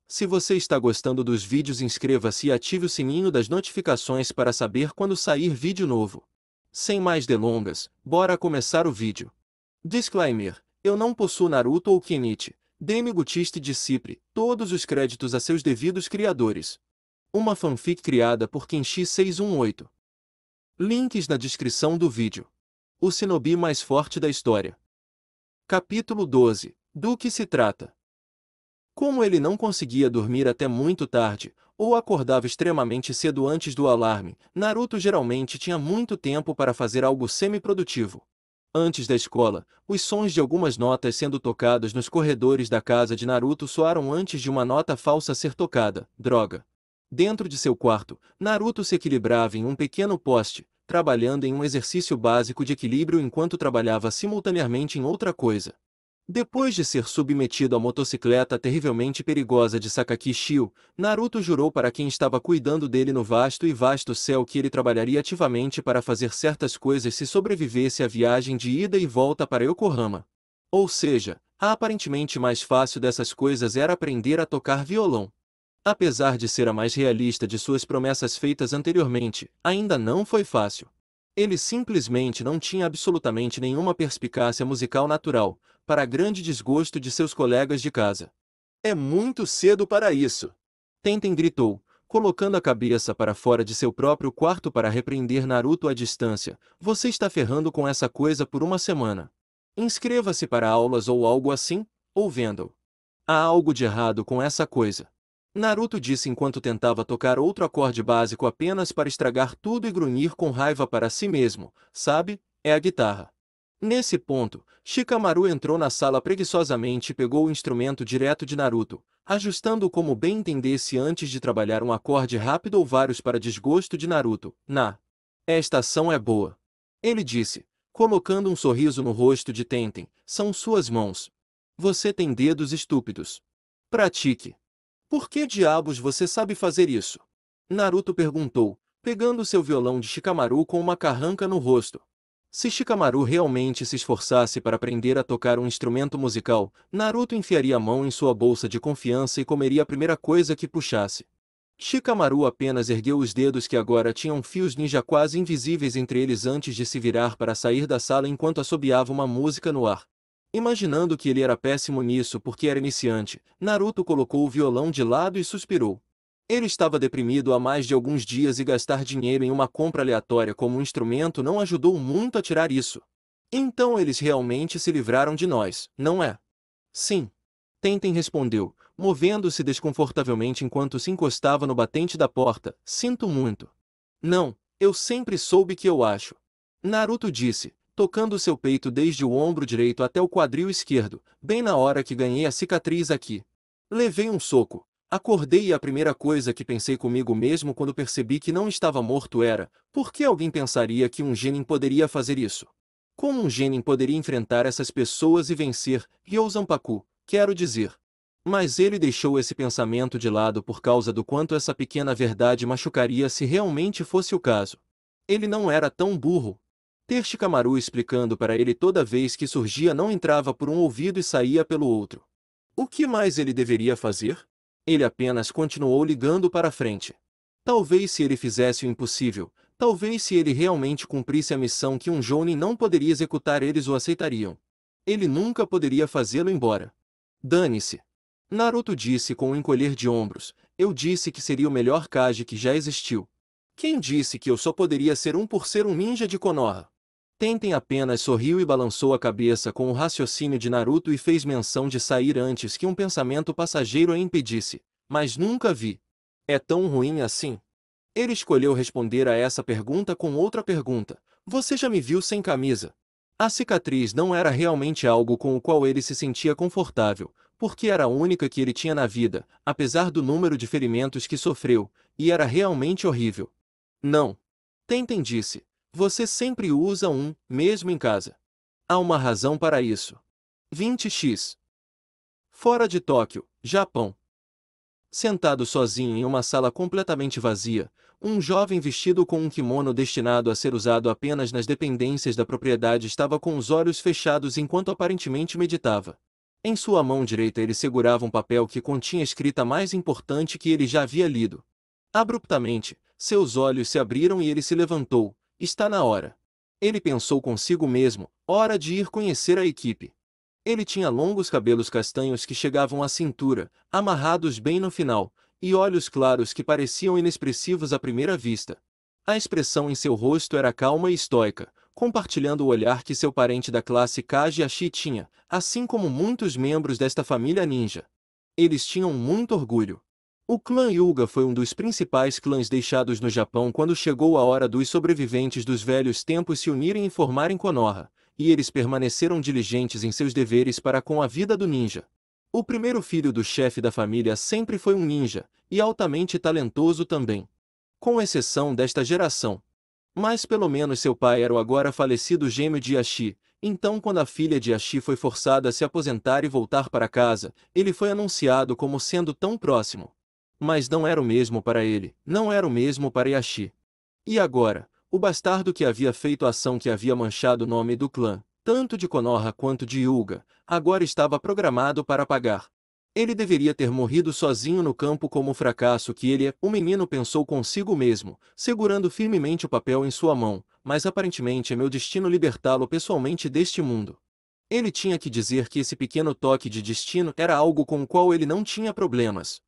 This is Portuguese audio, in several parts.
Se você está gostando dos vídeos, inscreva-se e ative o sininho das notificações para saber quando sair vídeo novo. Sem mais delongas, bora começar o vídeo. Disclaimer: eu não possuo Naruto ou Kenichi, Demi Gutiste Disciple, todos os créditos a seus devidos criadores. Uma fanfic criada por Kenshi618. Links na descrição do vídeo. O shinobi mais forte da história. Capítulo 12. Do que se trata? Como ele não conseguia dormir até muito tarde, ou acordava extremamente cedo antes do alarme, Naruto geralmente tinha muito tempo para fazer algo semi-produtivo. Antes da escola, os sons de algumas notas sendo tocadas nos corredores da casa de Naruto soaram antes de uma nota falsa ser tocada. Droga! Dentro de seu quarto, Naruto se equilibrava em um pequeno poste, trabalhando em um exercício básico de equilíbrio enquanto trabalhava simultaneamente em outra coisa. Depois de ser submetido à motocicleta terrivelmente perigosa de Sakaki Shio, Naruto jurou para quem estava cuidando dele no vasto céu que ele trabalharia ativamente para fazer certas coisas se sobrevivesse à viagem de ida e volta para Yokohama. Ou seja, a aparentemente mais fácil dessas coisas era aprender a tocar violão. Apesar de ser a mais realista de suas promessas feitas anteriormente, ainda não foi fácil. Ele simplesmente não tinha absolutamente nenhuma perspicácia musical natural, para grande desgosto de seus colegas de casa. É muito cedo para isso! Tenten gritou, colocando a cabeça para fora de seu próprio quarto para repreender Naruto à distância. Você está ferrando com essa coisa por uma semana. Inscreva-se para aulas ou algo assim, ou venda-o. Há algo de errado com essa coisa. Naruto disse enquanto tentava tocar outro acorde básico apenas para estragar tudo e grunhir com raiva para si mesmo, sabe, é a guitarra. Nesse ponto, Shikamaru entrou na sala preguiçosamente e pegou o instrumento direto de Naruto, ajustando-o como bem entendesse antes de trabalhar um acorde rápido ou vários para desgosto de Naruto. Esta ação é boa. Ele disse, colocando um sorriso no rosto de Tenten, são suas mãos. Você tem dedos estúpidos. Pratique. Por que diabos você sabe fazer isso? Naruto perguntou, pegando seu violão de Shikamaru com uma carranca no rosto. Se Shikamaru realmente se esforçasse para aprender a tocar um instrumento musical, Naruto enfiaria a mão em sua bolsa de confiança e comeria a primeira coisa que puxasse. Shikamaru apenas ergueu os dedos que agora tinham fios ninja quase invisíveis entre eles antes de se virar para sair da sala enquanto assobiava uma música no ar. Imaginando que ele era péssimo nisso porque era iniciante, Naruto colocou o violão de lado e suspirou. Ele estava deprimido há mais de alguns dias e gastar dinheiro em uma compra aleatória como um instrumento não ajudou muito a tirar isso. Então eles realmente se livraram de nós, não é? Sim. Tenten respondeu, movendo-se desconfortavelmente enquanto se encostava no batente da porta. Sinto muito. Não, eu sempre soube que eu acho. Naruto disse, tocando seu peito desde o ombro direito até o quadril esquerdo, bem na hora que ganhei a cicatriz aqui. Levei um soco. Acordei e a primeira coisa que pensei comigo mesmo quando percebi que não estava morto era, por que alguém pensaria que um genin poderia fazer isso? Como um genin poderia enfrentar essas pessoas e vencer, Ryou-Zanpaku, quero dizer. Mas ele deixou esse pensamento de lado por causa do quanto essa pequena verdade machucaria se realmente fosse o caso. Ele não era tão burro. Ter Shikamaru explicando para ele toda vez que surgia não entrava por um ouvido e saía pelo outro. O que mais ele deveria fazer? Ele apenas continuou ligando para frente. Talvez se ele fizesse o impossível, talvez se ele realmente cumprisse a missão que um Jounin não poderia executar, eles o aceitariam. Ele nunca poderia fazê-lo embora. Dane-se. Naruto disse com um encolher de ombros, eu disse que seria o melhor Kage que já existiu. Quem disse que eu só poderia ser um por ser um ninja de Konoha? Tenten apenas sorriu e balançou a cabeça com o raciocínio de Naruto e fez menção de sair antes que um pensamento passageiro a impedisse. Mas nunca vi. É tão ruim assim? Ele escolheu responder a essa pergunta com outra pergunta. Você já me viu sem camisa? A cicatriz não era realmente algo com o qual ele se sentia confortável, porque era a única que ele tinha na vida, apesar do número de ferimentos que sofreu, e era realmente horrível. Não. Tenten disse. Você sempre usa um, mesmo em casa. Há uma razão para isso. 20x. Fora de Tóquio, Japão. Sentado sozinho em uma sala completamente vazia, um jovem vestido com um kimono destinado a ser usado apenas nas dependências da propriedade estava com os olhos fechados enquanto aparentemente meditava. Em sua mão direita ele segurava um papel que continha a escrita mais importante que ele já havia lido. Abruptamente, seus olhos se abriram e ele se levantou. Está na hora. Ele pensou consigo mesmo, hora de ir conhecer a equipe. Ele tinha longos cabelos castanhos que chegavam à cintura, amarrados bem no final, e olhos claros que pareciam inexpressivos à primeira vista. A expressão em seu rosto era calma e estoica, compartilhando o olhar que seu parente da classe Kage tinha, assim como muitos membros desta família ninja. Eles tinham muito orgulho. O clã Hyuga foi um dos principais clãs deixados no Japão quando chegou a hora dos sobreviventes dos velhos tempos se unirem e formarem Konoha, e eles permaneceram diligentes em seus deveres para com a vida do ninja. O primeiro filho do chefe da família sempre foi um ninja, e altamente talentoso também. Com exceção desta geração. Mas pelo menos seu pai era o agora falecido gêmeo de Yashi, então quando a filha de Yashi foi forçada a se aposentar e voltar para casa, ele foi anunciado como sendo tão próximo. Mas não era o mesmo para ele, não era o mesmo para Yashi. E agora, o bastardo que havia feito a ação que havia manchado o nome do clã, tanto de Konoha quanto de Hyuga, agora estava programado para pagar. Ele deveria ter morrido sozinho no campo como o fracasso que ele é. O menino pensou consigo mesmo, segurando firmemente o papel em sua mão, mas aparentemente é meu destino libertá-lo pessoalmente deste mundo. Ele tinha que dizer que esse pequeno toque de destino era algo com o qual ele não tinha problemas.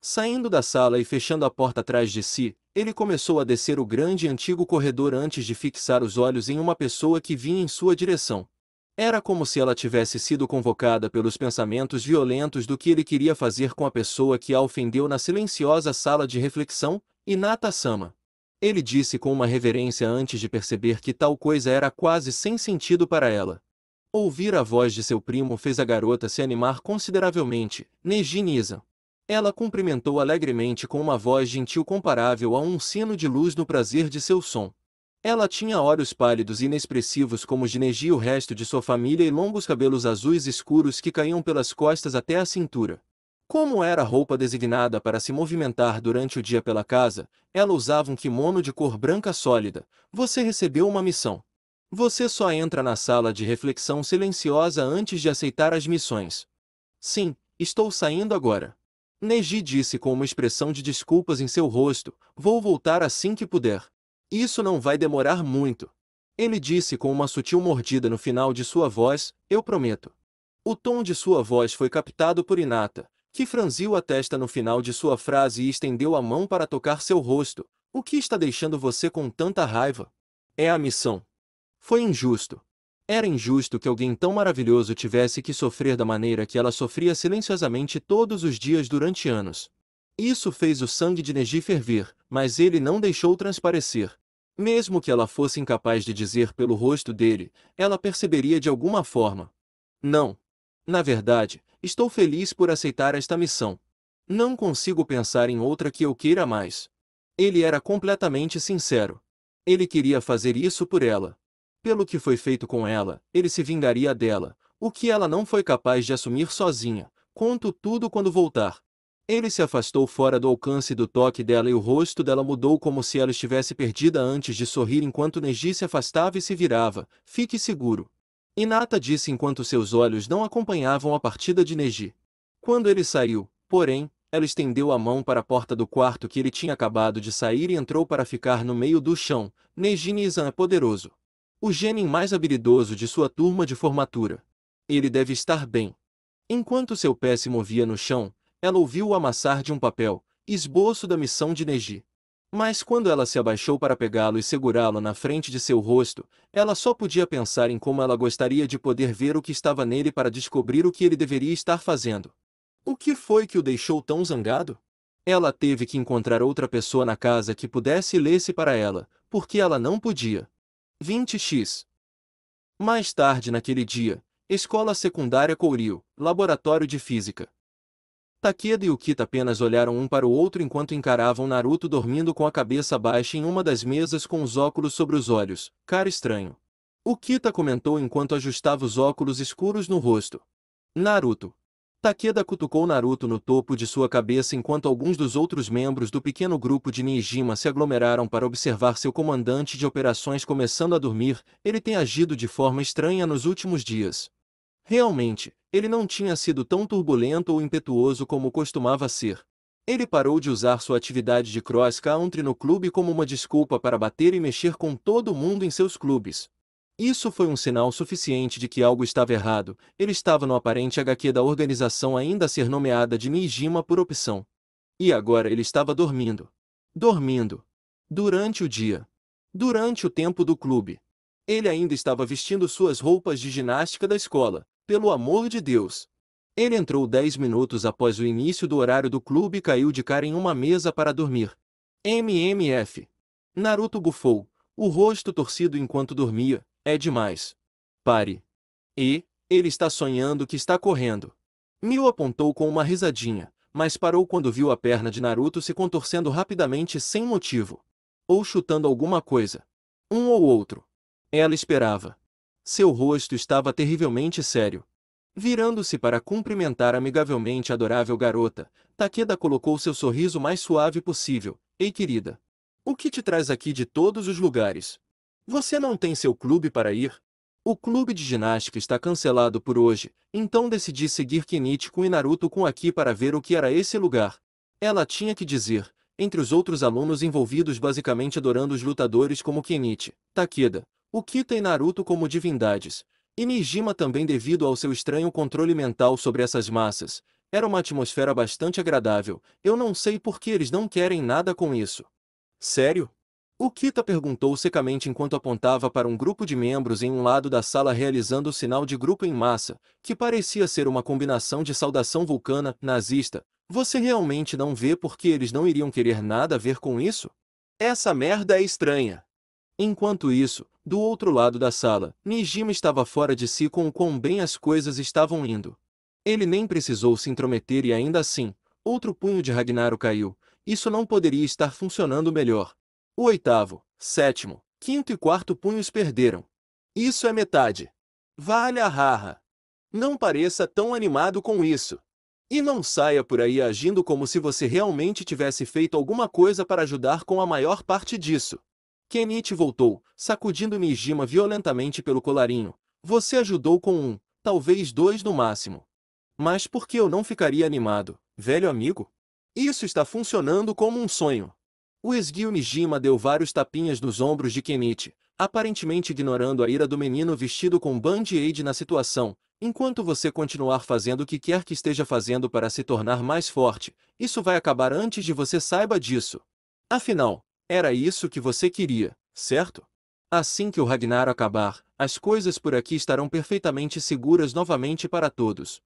Saindo da sala e fechando a porta atrás de si, ele começou a descer o grande e antigo corredor antes de fixar os olhos em uma pessoa que vinha em sua direção. Era como se ela tivesse sido convocada pelos pensamentos violentos do que ele queria fazer com a pessoa que a ofendeu na silenciosa sala de reflexão, Hinata-sama. Ele disse com uma reverência antes de perceber que tal coisa era quase sem sentido para ela. Ouvir a voz de seu primo fez a garota se animar consideravelmente. Neji-Nisa. Ela cumprimentou alegremente com uma voz gentil comparável a um sino de luz no prazer de seu som. Ela tinha olhos pálidos e inexpressivos como os de Neji e o resto de sua família e longos cabelos azuis escuros que caíam pelas costas até a cintura. Como era a roupa designada para se movimentar durante o dia pela casa, ela usava um kimono de cor branca sólida. Você recebeu uma missão. Você só entra na sala de reflexão silenciosa antes de aceitar as missões. Sim, estou saindo agora. Neji disse com uma expressão de desculpas em seu rosto, vou voltar assim que puder. Isso não vai demorar muito. Ele disse com uma sutil mordida no final de sua voz, eu prometo. O tom de sua voz foi captado por Hinata, que franziu a testa no final de sua frase e estendeu a mão para tocar seu rosto. O que está deixando você com tanta raiva? É a missão. Foi injusto. Era injusto que alguém tão maravilhoso tivesse que sofrer da maneira que ela sofria silenciosamente todos os dias durante anos. Isso fez o sangue de Neji ferver, mas ele não deixou transparecer. Mesmo que ela fosse incapaz de dizer pelo rosto dele, ela perceberia de alguma forma. Não. Na verdade, estou feliz por aceitar esta missão. Não consigo pensar em outra que eu queira mais. Ele era completamente sincero. Ele queria fazer isso por ela. Pelo que foi feito com ela, ele se vingaria dela, o que ela não foi capaz de assumir sozinha. Conto tudo quando voltar. Ele se afastou fora do alcance do toque dela e o rosto dela mudou como se ela estivesse perdida antes de sorrir enquanto Neji se afastava e se virava. Fique seguro. Hinata disse enquanto seus olhos não acompanhavam a partida de Neji. Quando ele saiu, porém, ela estendeu a mão para a porta do quarto que ele tinha acabado de sair e entrou para ficar no meio do chão. Neji-Nizan é poderoso. O genin mais habilidoso de sua turma de formatura. Ele deve estar bem. Enquanto seu pé se movia no chão, ela ouviu-o amassar de um papel, esboço da missão de Neji. Mas quando ela se abaixou para pegá-lo e segurá-lo na frente de seu rosto, ela só podia pensar em como ela gostaria de poder ver o que estava nele para descobrir o que ele deveria estar fazendo. O que foi que o deixou tão zangado? Ela teve que encontrar outra pessoa na casa que pudesse ler-se para ela, porque ela não podia. 20x. Mais tarde naquele dia, Escola Secundária Kouryu, Laboratório de Física. Takeda e Ukita apenas olharam um para o outro enquanto encaravam Naruto dormindo com a cabeça baixa em uma das mesas com os óculos sobre os olhos. Cara estranho. Ukita comentou enquanto ajustava os óculos escuros no rosto. Naruto. Takeda cutucou Naruto no topo de sua cabeça enquanto alguns dos outros membros do pequeno grupo de Nijima se aglomeraram para observar seu comandante de operações começando a dormir. Ele tem agido de forma estranha nos últimos dias. Realmente, ele não tinha sido tão turbulento ou impetuoso como costumava ser. Ele parou de usar sua atividade de cross-country no clube como uma desculpa para bater e mexer com todo mundo em seus clubes. Isso foi um sinal suficiente de que algo estava errado. Ele estava no aparente HQ da organização ainda a ser nomeada de Nijima por opção. E agora ele estava dormindo. Dormindo. Durante o dia. Durante o tempo do clube. Ele ainda estava vestindo suas roupas de ginástica da escola. Pelo amor de Deus. Ele entrou 10 minutos após o início do horário do clube e caiu de cara em uma mesa para dormir. MMF. Naruto bufou, o rosto torcido enquanto dormia. É demais. Pare. Ele está sonhando que está correndo. Mio apontou com uma risadinha, mas parou quando viu a perna de Naruto se contorcendo rapidamente sem motivo. Ou chutando alguma coisa. Um ou outro. Ela esperava. Seu rosto estava terrivelmente sério. Virando-se para cumprimentar amigavelmente a adorável garota, Takeda colocou seu sorriso mais suave possível. Ei, querida. O que te traz aqui de todos os lugares? Você não tem seu clube para ir? O clube de ginástica está cancelado por hoje, então decidi seguir Kenichiko e Naruto com aqui para ver o que era esse lugar. Ela tinha que dizer, entre os outros alunos envolvidos basicamente adorando os lutadores como Kenichi, Takeda, Ukita e Naruto como divindades, e Nijima também devido ao seu estranho controle mental sobre essas massas. Era uma atmosfera bastante agradável, eu não sei por que eles não querem nada com isso. Sério? Ukita perguntou secamente enquanto apontava para um grupo de membros em um lado da sala realizando o sinal de grupo em massa, que parecia ser uma combinação de saudação vulcana, nazista. Você realmente não vê por que eles não iriam querer nada a ver com isso? Essa merda é estranha. Enquanto isso, do outro lado da sala, Nijima estava fora de si com o quão bem as coisas estavam indo. Ele nem precisou se intrometer e ainda assim, outro punho de Ragnaro caiu. Isso não poderia estar funcionando melhor. O oitavo, sétimo, quinto e quarto punhos perderam. Isso é metade. Valha a raha. Não pareça tão animado com isso. E não saia por aí agindo como se você realmente tivesse feito alguma coisa para ajudar com a maior parte disso. Kenichi voltou, sacudindo Nijima violentamente pelo colarinho. Você ajudou com um, talvez dois no máximo. Mas por que eu não ficaria animado, velho amigo? Isso está funcionando como um sonho. O esguio Nijima deu vários tapinhas nos ombros de Kenichi, aparentemente ignorando a ira do menino vestido com band-aid na situação. Enquanto você continuar fazendo o que quer que esteja fazendo para se tornar mais forte, isso vai acabar antes de você saiba disso. Afinal, era isso que você queria, certo? Assim que o Ragnar acabar, as coisas por aqui estarão perfeitamente seguras novamente para todos.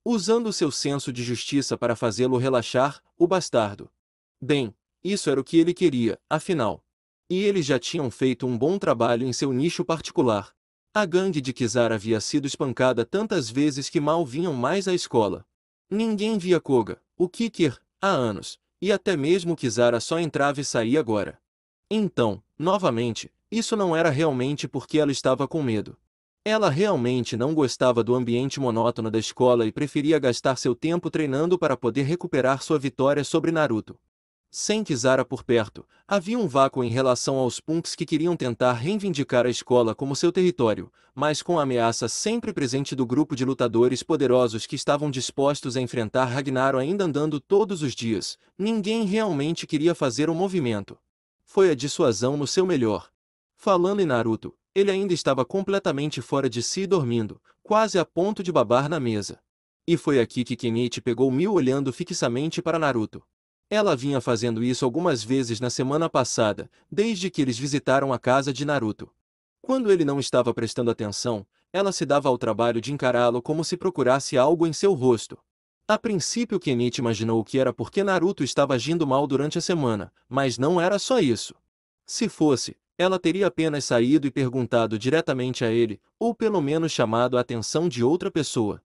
Usando seu senso de justiça para fazê-lo relaxar, o bastardo. Bem, isso era o que ele queria, afinal. E eles já tinham feito um bom trabalho em seu nicho particular. A gangue de Kizar havia sido espancada tantas vezes que mal vinham mais à escola. Ninguém via Koga, o Kicker, há anos, e até mesmo Kizara só entrava e saía agora. Então, novamente, isso não era realmente porque ela estava com medo. Ela realmente não gostava do ambiente monótono da escola e preferia gastar seu tempo treinando para poder recuperar sua vitória sobre Naruto. Sem Kizara por perto, havia um vácuo em relação aos punks que queriam tentar reivindicar a escola como seu território, mas com a ameaça sempre presente do grupo de lutadores poderosos que estavam dispostos a enfrentar Ragnaro ainda andando todos os dias, ninguém realmente queria fazer um movimento. Foi a dissuasão no seu melhor. Falando em Naruto, ele ainda estava completamente fora de si e dormindo, quase a ponto de babar na mesa. E foi aqui que Kenichi pegou Mil olhando fixamente para Naruto. Ela vinha fazendo isso algumas vezes na semana passada, desde que eles visitaram a casa de Naruto. Quando ele não estava prestando atenção, ela se dava ao trabalho de encará-lo como se procurasse algo em seu rosto. A princípio Kenichi imaginou que era porque Naruto estava agindo mal durante a semana, mas não era só isso. Se fosse, ela teria apenas saído e perguntado diretamente a ele, ou pelo menos chamado a atenção de outra pessoa.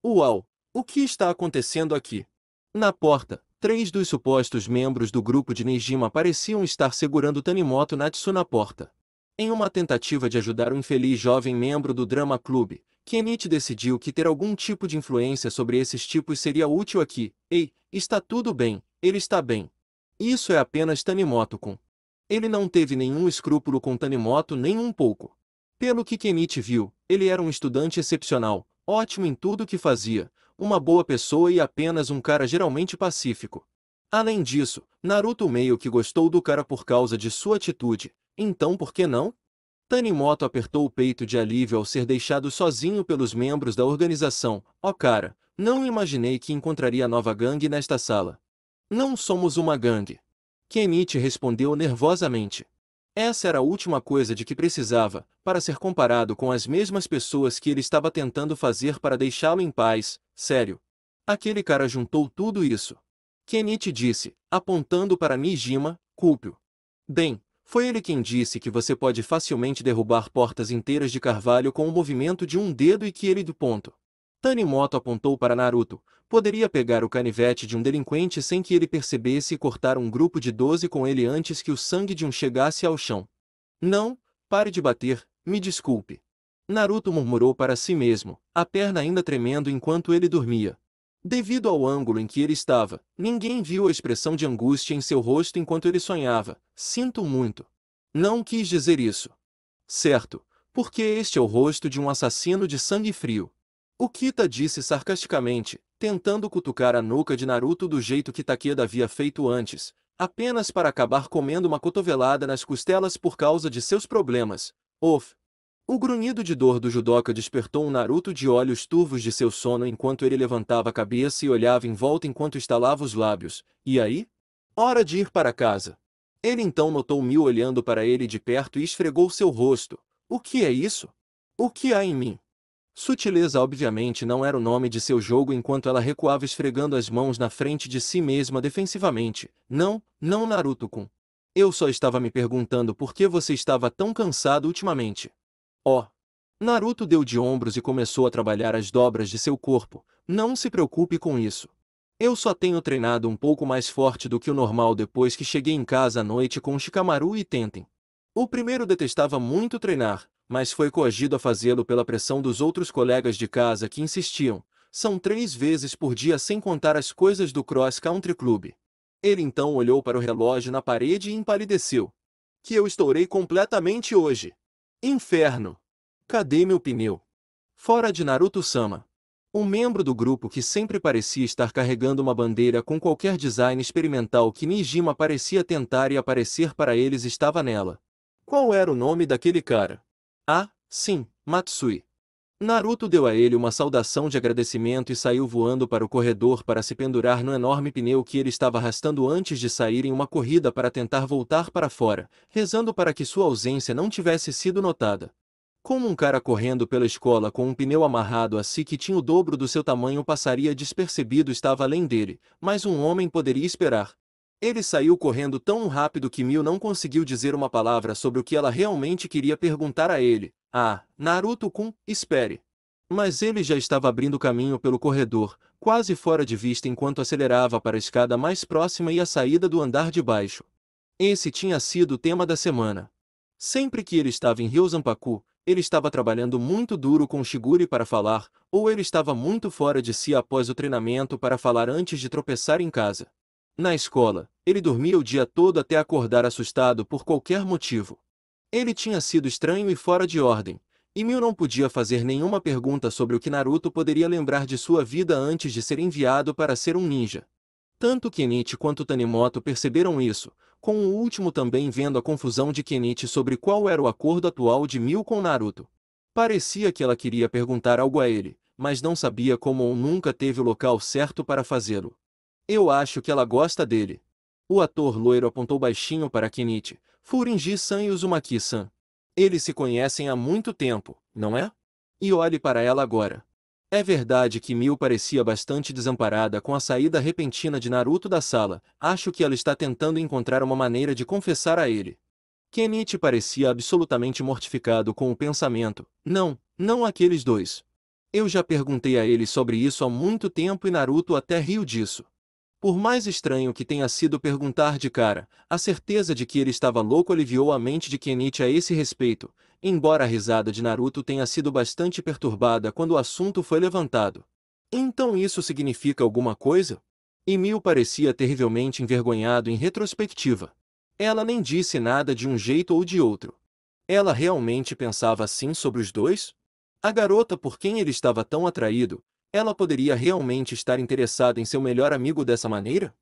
Uau! O que está acontecendo aqui? Na porta, 3 dos supostos membros do grupo de Nijima pareciam estar segurando Tanimoto Natsu na porta. Em uma tentativa de ajudar o infeliz jovem membro do Drama Club, Kenichi decidiu que ter algum tipo de influência sobre esses tipos seria útil aqui. Ei, está tudo bem, ele está bem. Isso é apenas Tanimoto-kun. Ele não teve nenhum escrúpulo com Tanimoto nem um pouco. Pelo que Kenichi viu, ele era um estudante excepcional, ótimo em tudo que fazia, uma boa pessoa e apenas um cara geralmente pacífico. Além disso, Naruto meio que gostou do cara por causa de sua atitude, então por que não? Tanimoto apertou o peito de alívio ao ser deixado sozinho pelos membros da organização. Oh cara, não imaginei que encontraria a nova gangue nesta sala. Não somos uma gangue. Kenichi respondeu nervosamente. Essa era a última coisa de que precisava, para ser comparado com as mesmas pessoas que ele estava tentando fazer para deixá-lo em paz. Sério. Aquele cara juntou tudo isso. Kenichi disse, apontando para Nijima, Kúpio. Bem, foi ele quem disse que você pode facilmente derrubar portas inteiras de carvalho com o movimento de um dedo e que ele do ponto. Tanimoto apontou para Naruto. Poderia pegar o canivete de um delinquente sem que ele percebesse e cortar um grupo de 12 com ele antes que o sangue de um chegasse ao chão. Não, pare de bater, me desculpe. Naruto murmurou para si mesmo, a perna ainda tremendo enquanto ele dormia. Devido ao ângulo em que ele estava, ninguém viu a expressão de angústia em seu rosto enquanto ele sonhava. Sinto muito. Não quis dizer isso. Certo, porque este é o rosto de um assassino de sangue frio. O Kita disse sarcasticamente, tentando cutucar a nuca de Naruto do jeito que Takeda havia feito antes, apenas para acabar comendo uma cotovelada nas costelas por causa de seus problemas. Of. O grunhido de dor do judoca despertou um Naruto de olhos turvos de seu sono enquanto ele levantava a cabeça e olhava em volta enquanto estalava os lábios. E aí? Hora de ir para casa. Ele então notou Mil olhando para ele de perto e esfregou seu rosto. O que é isso? O que há em mim? Sutileza obviamente não era o nome de seu jogo enquanto ela recuava esfregando as mãos na frente de si mesma defensivamente. Não, não Naruto-kun. Eu só estava me perguntando por que você estava tão cansado ultimamente. Oh! Naruto deu de ombros e começou a trabalhar as dobras de seu corpo. Não se preocupe com isso. Eu só tenho treinado um pouco mais forte do que o normal depois que cheguei em casa à noite com Shikamaru e Tenten. O primeiro detestava muito treinar, mas foi coagido a fazê-lo pela pressão dos outros colegas de casa que insistiam. São 3 vezes por dia sem contar as coisas do Cross Country Club. Ele então olhou para o relógio na parede e empalideceu. Que eu estourei completamente hoje. Inferno! Cadê meu pneu? Fora de Naruto-sama. Um membro do grupo que sempre parecia estar carregando uma bandeira com qualquer design experimental que Nijima parecia tentar e aparecer para eles estava nela. Qual era o nome daquele cara? Ah, sim, Matsui. Naruto deu a ele uma saudação de agradecimento e saiu voando para o corredor para se pendurar no enorme pneu que ele estava arrastando antes de sair em uma corrida para tentar voltar para fora, rezando para que sua ausência não tivesse sido notada. Como um cara correndo pela escola com um pneu amarrado a si que tinha o dobro do seu tamanho passaria despercebido estava além dele, mas um homem poderia esperar. Ele saiu correndo tão rápido que Mil não conseguiu dizer uma palavra sobre o que ela realmente queria perguntar a ele. Ah, Naruto-kun, espere. Mas ele já estava abrindo caminho pelo corredor, quase fora de vista enquanto acelerava para a escada mais próxima e a saída do andar de baixo. Esse tinha sido o tema da semana. Sempre que ele estava em Ryozanpaku, ele estava trabalhando muito duro com Shigure para falar, ou ele estava muito fora de si após o treinamento para falar antes de tropeçar em casa. Na escola, ele dormia o dia todo até acordar assustado por qualquer motivo. Ele tinha sido estranho e fora de ordem, e Mil não podia fazer nenhuma pergunta sobre o que Naruto poderia lembrar de sua vida antes de ser enviado para ser um ninja. Tanto Kenichi quanto Tanimoto perceberam isso, com o último também vendo a confusão de Kenichi sobre qual era o acordo atual de Mil com Naruto. Parecia que ela queria perguntar algo a ele, mas não sabia como ou nunca teve o local certo para fazê-lo. Eu acho que ela gosta dele. O ator loiro apontou baixinho para Kenichi, Furinji-san e Uzumaki-san. Eles se conhecem há muito tempo, não é? E olhe para ela agora. É verdade que Mil parecia bastante desamparada com a saída repentina de Naruto da sala. Acho que ela está tentando encontrar uma maneira de confessar a ele. Kenichi parecia absolutamente mortificado com o pensamento. Não, não aqueles dois. Eu já perguntei a ele sobre isso há muito tempo e Naruto até riu disso. Por mais estranho que tenha sido perguntar de cara, a certeza de que ele estava louco aliviou a mente de Kenichi a esse respeito, embora a risada de Naruto tenha sido bastante perturbada quando o assunto foi levantado. Então isso significa alguma coisa? Emil parecia terrivelmente envergonhado em retrospectiva. Ela nem disse nada de um jeito ou de outro. Ela realmente pensava assim sobre os dois? A garota por quem ele estava tão atraído, ela poderia realmente estar interessada em seu melhor amigo dessa maneira?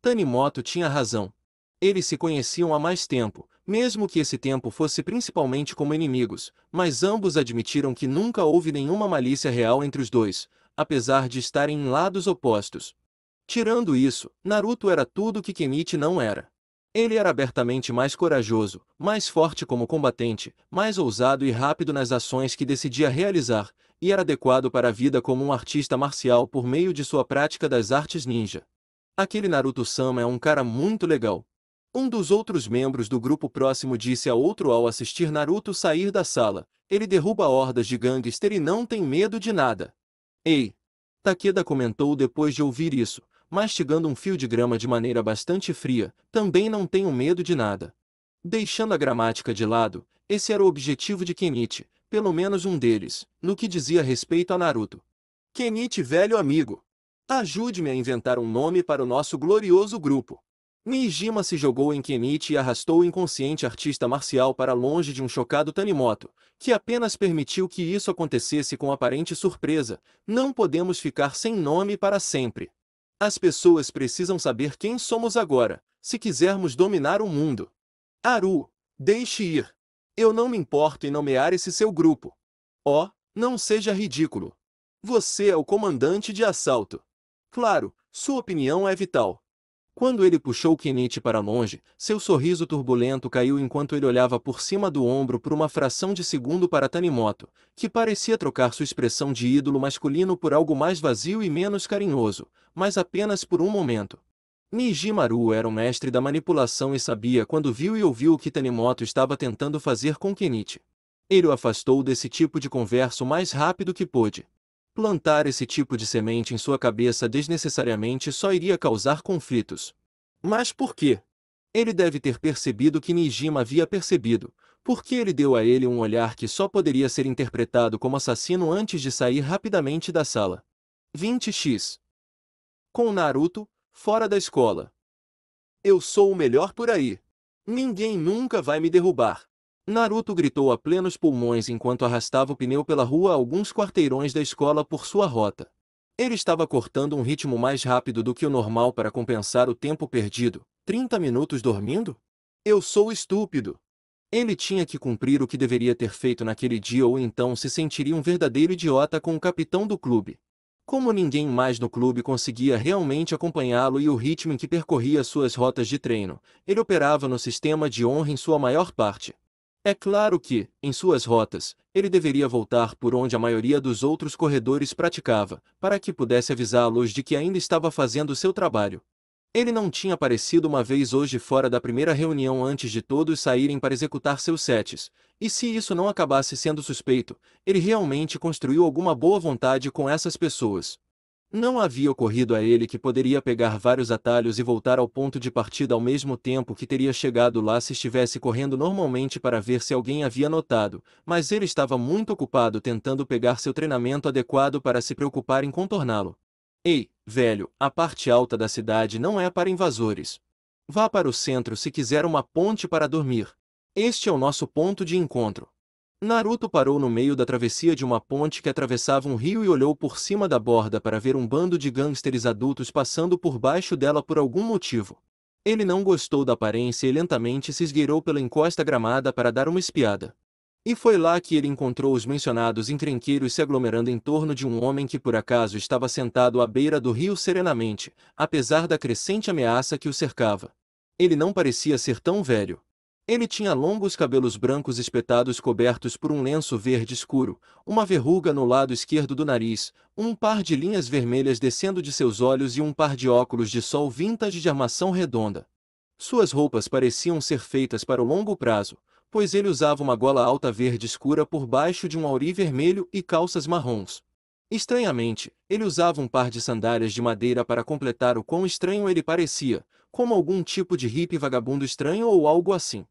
Tanimoto tinha razão. Eles se conheciam há mais tempo, mesmo que esse tempo fosse principalmente como inimigos, mas ambos admitiram que nunca houve nenhuma malícia real entre os dois, apesar de estarem em lados opostos. Tirando isso, Naruto era tudo que Kenichi não era. Ele era abertamente mais corajoso, mais forte como combatente, mais ousado e rápido nas ações que decidia realizar, e era adequado para a vida como um artista marcial por meio de sua prática das artes ninja. Aquele Naruto-sama é um cara muito legal. Um dos outros membros do grupo próximo disse a outro ao assistir Naruto sair da sala: ele derruba hordas de gangster e não tem medo de nada. Ei! Takeda comentou depois de ouvir isso, mastigando um fio de grama de maneira bastante fria: também não tenho medo de nada. Deixando a gramática de lado, esse era o objetivo de Kenichi, pelo menos um deles, no que dizia respeito a Naruto. Kenichi, velho amigo, ajude-me a inventar um nome para o nosso glorioso grupo. Nijima se jogou em Kenichi e arrastou o inconsciente artista marcial para longe de um chocado Tanimoto, que apenas permitiu que isso acontecesse com aparente surpresa. Não podemos ficar sem nome para sempre. As pessoas precisam saber quem somos agora, se quisermos dominar o mundo. Aru, deixe ir. Eu não me importo em nomear esse seu grupo. Oh, não seja ridículo. Você é o comandante de assalto. Claro, sua opinião é vital. Quando ele puxou Kenichi para longe, seu sorriso turbulento caiu enquanto ele olhava por cima do ombro por uma fração de segundo para Tanimoto, que parecia trocar sua expressão de ídolo masculino por algo mais vazio e menos carinhoso, mas apenas por um momento. Nijimaru era um mestre da manipulação e sabia quando viu e ouviu o que Tanimoto estava tentando fazer com Kenichi. Ele o afastou desse tipo de conversa o mais rápido que pôde. Plantar esse tipo de semente em sua cabeça desnecessariamente só iria causar conflitos. Mas por quê? Ele deve ter percebido que Nijima havia percebido, porque ele deu a ele um olhar que só poderia ser interpretado como assassino antes de sair rapidamente da sala. 20x. Com Naruto, fora da escola. Eu sou o melhor por aí. Ninguém nunca vai me derrubar. Naruto gritou a plenos pulmões enquanto arrastava o pneu pela rua a alguns quarteirões da escola por sua rota. Ele estava cortando um ritmo mais rápido do que o normal para compensar o tempo perdido. 30 minutos dormindo? Eu sou estúpido. Ele tinha que cumprir o que deveria ter feito naquele dia ou então se sentiria um verdadeiro idiota com o capitão do clube. Como ninguém mais no clube conseguia realmente acompanhá-lo e o ritmo em que percorria suas rotas de treino, ele operava no sistema de honra em sua maior parte. É claro que, em suas rotas, ele deveria voltar por onde a maioria dos outros corredores praticava, para que pudesse avisá-los de que ainda estava fazendo seu trabalho. Ele não tinha aparecido uma vez hoje fora da primeira reunião antes de todos saírem para executar seus sets, e se isso não acabasse sendo suspeito, ele realmente construiu alguma boa vontade com essas pessoas. Não havia ocorrido a ele que poderia pegar vários atalhos e voltar ao ponto de partida ao mesmo tempo que teria chegado lá se estivesse correndo normalmente para ver se alguém havia notado, mas ele estava muito ocupado tentando pegar seu treinamento adequado para se preocupar em contorná-lo. Ei, velho, a parte alta da cidade não é para invasores. Vá para o centro se quiser uma ponte para dormir. Este é o nosso ponto de encontro. Naruto parou no meio da travessia de uma ponte que atravessava um rio e olhou por cima da borda para ver um bando de gangsters adultos passando por baixo dela por algum motivo. Ele não gostou da aparência e lentamente se esgueirou pela encosta gramada para dar uma espiada. E foi lá que ele encontrou os mencionados encrenqueiros se aglomerando em torno de um homem que por acaso estava sentado à beira do rio serenamente, apesar da crescente ameaça que o cercava. Ele não parecia ser tão velho. Ele tinha longos cabelos brancos espetados cobertos por um lenço verde escuro, uma verruga no lado esquerdo do nariz, um par de linhas vermelhas descendo de seus olhos e um par de óculos de sol vintage de armação redonda. Suas roupas pareciam ser feitas para o longo prazo, pois ele usava uma gola alta verde escura por baixo de um auri vermelho e calças marrons. Estranhamente, ele usava um par de sandálias de madeira para completar o quão estranho ele parecia, como algum tipo de hippie vagabundo estranho ou algo assim.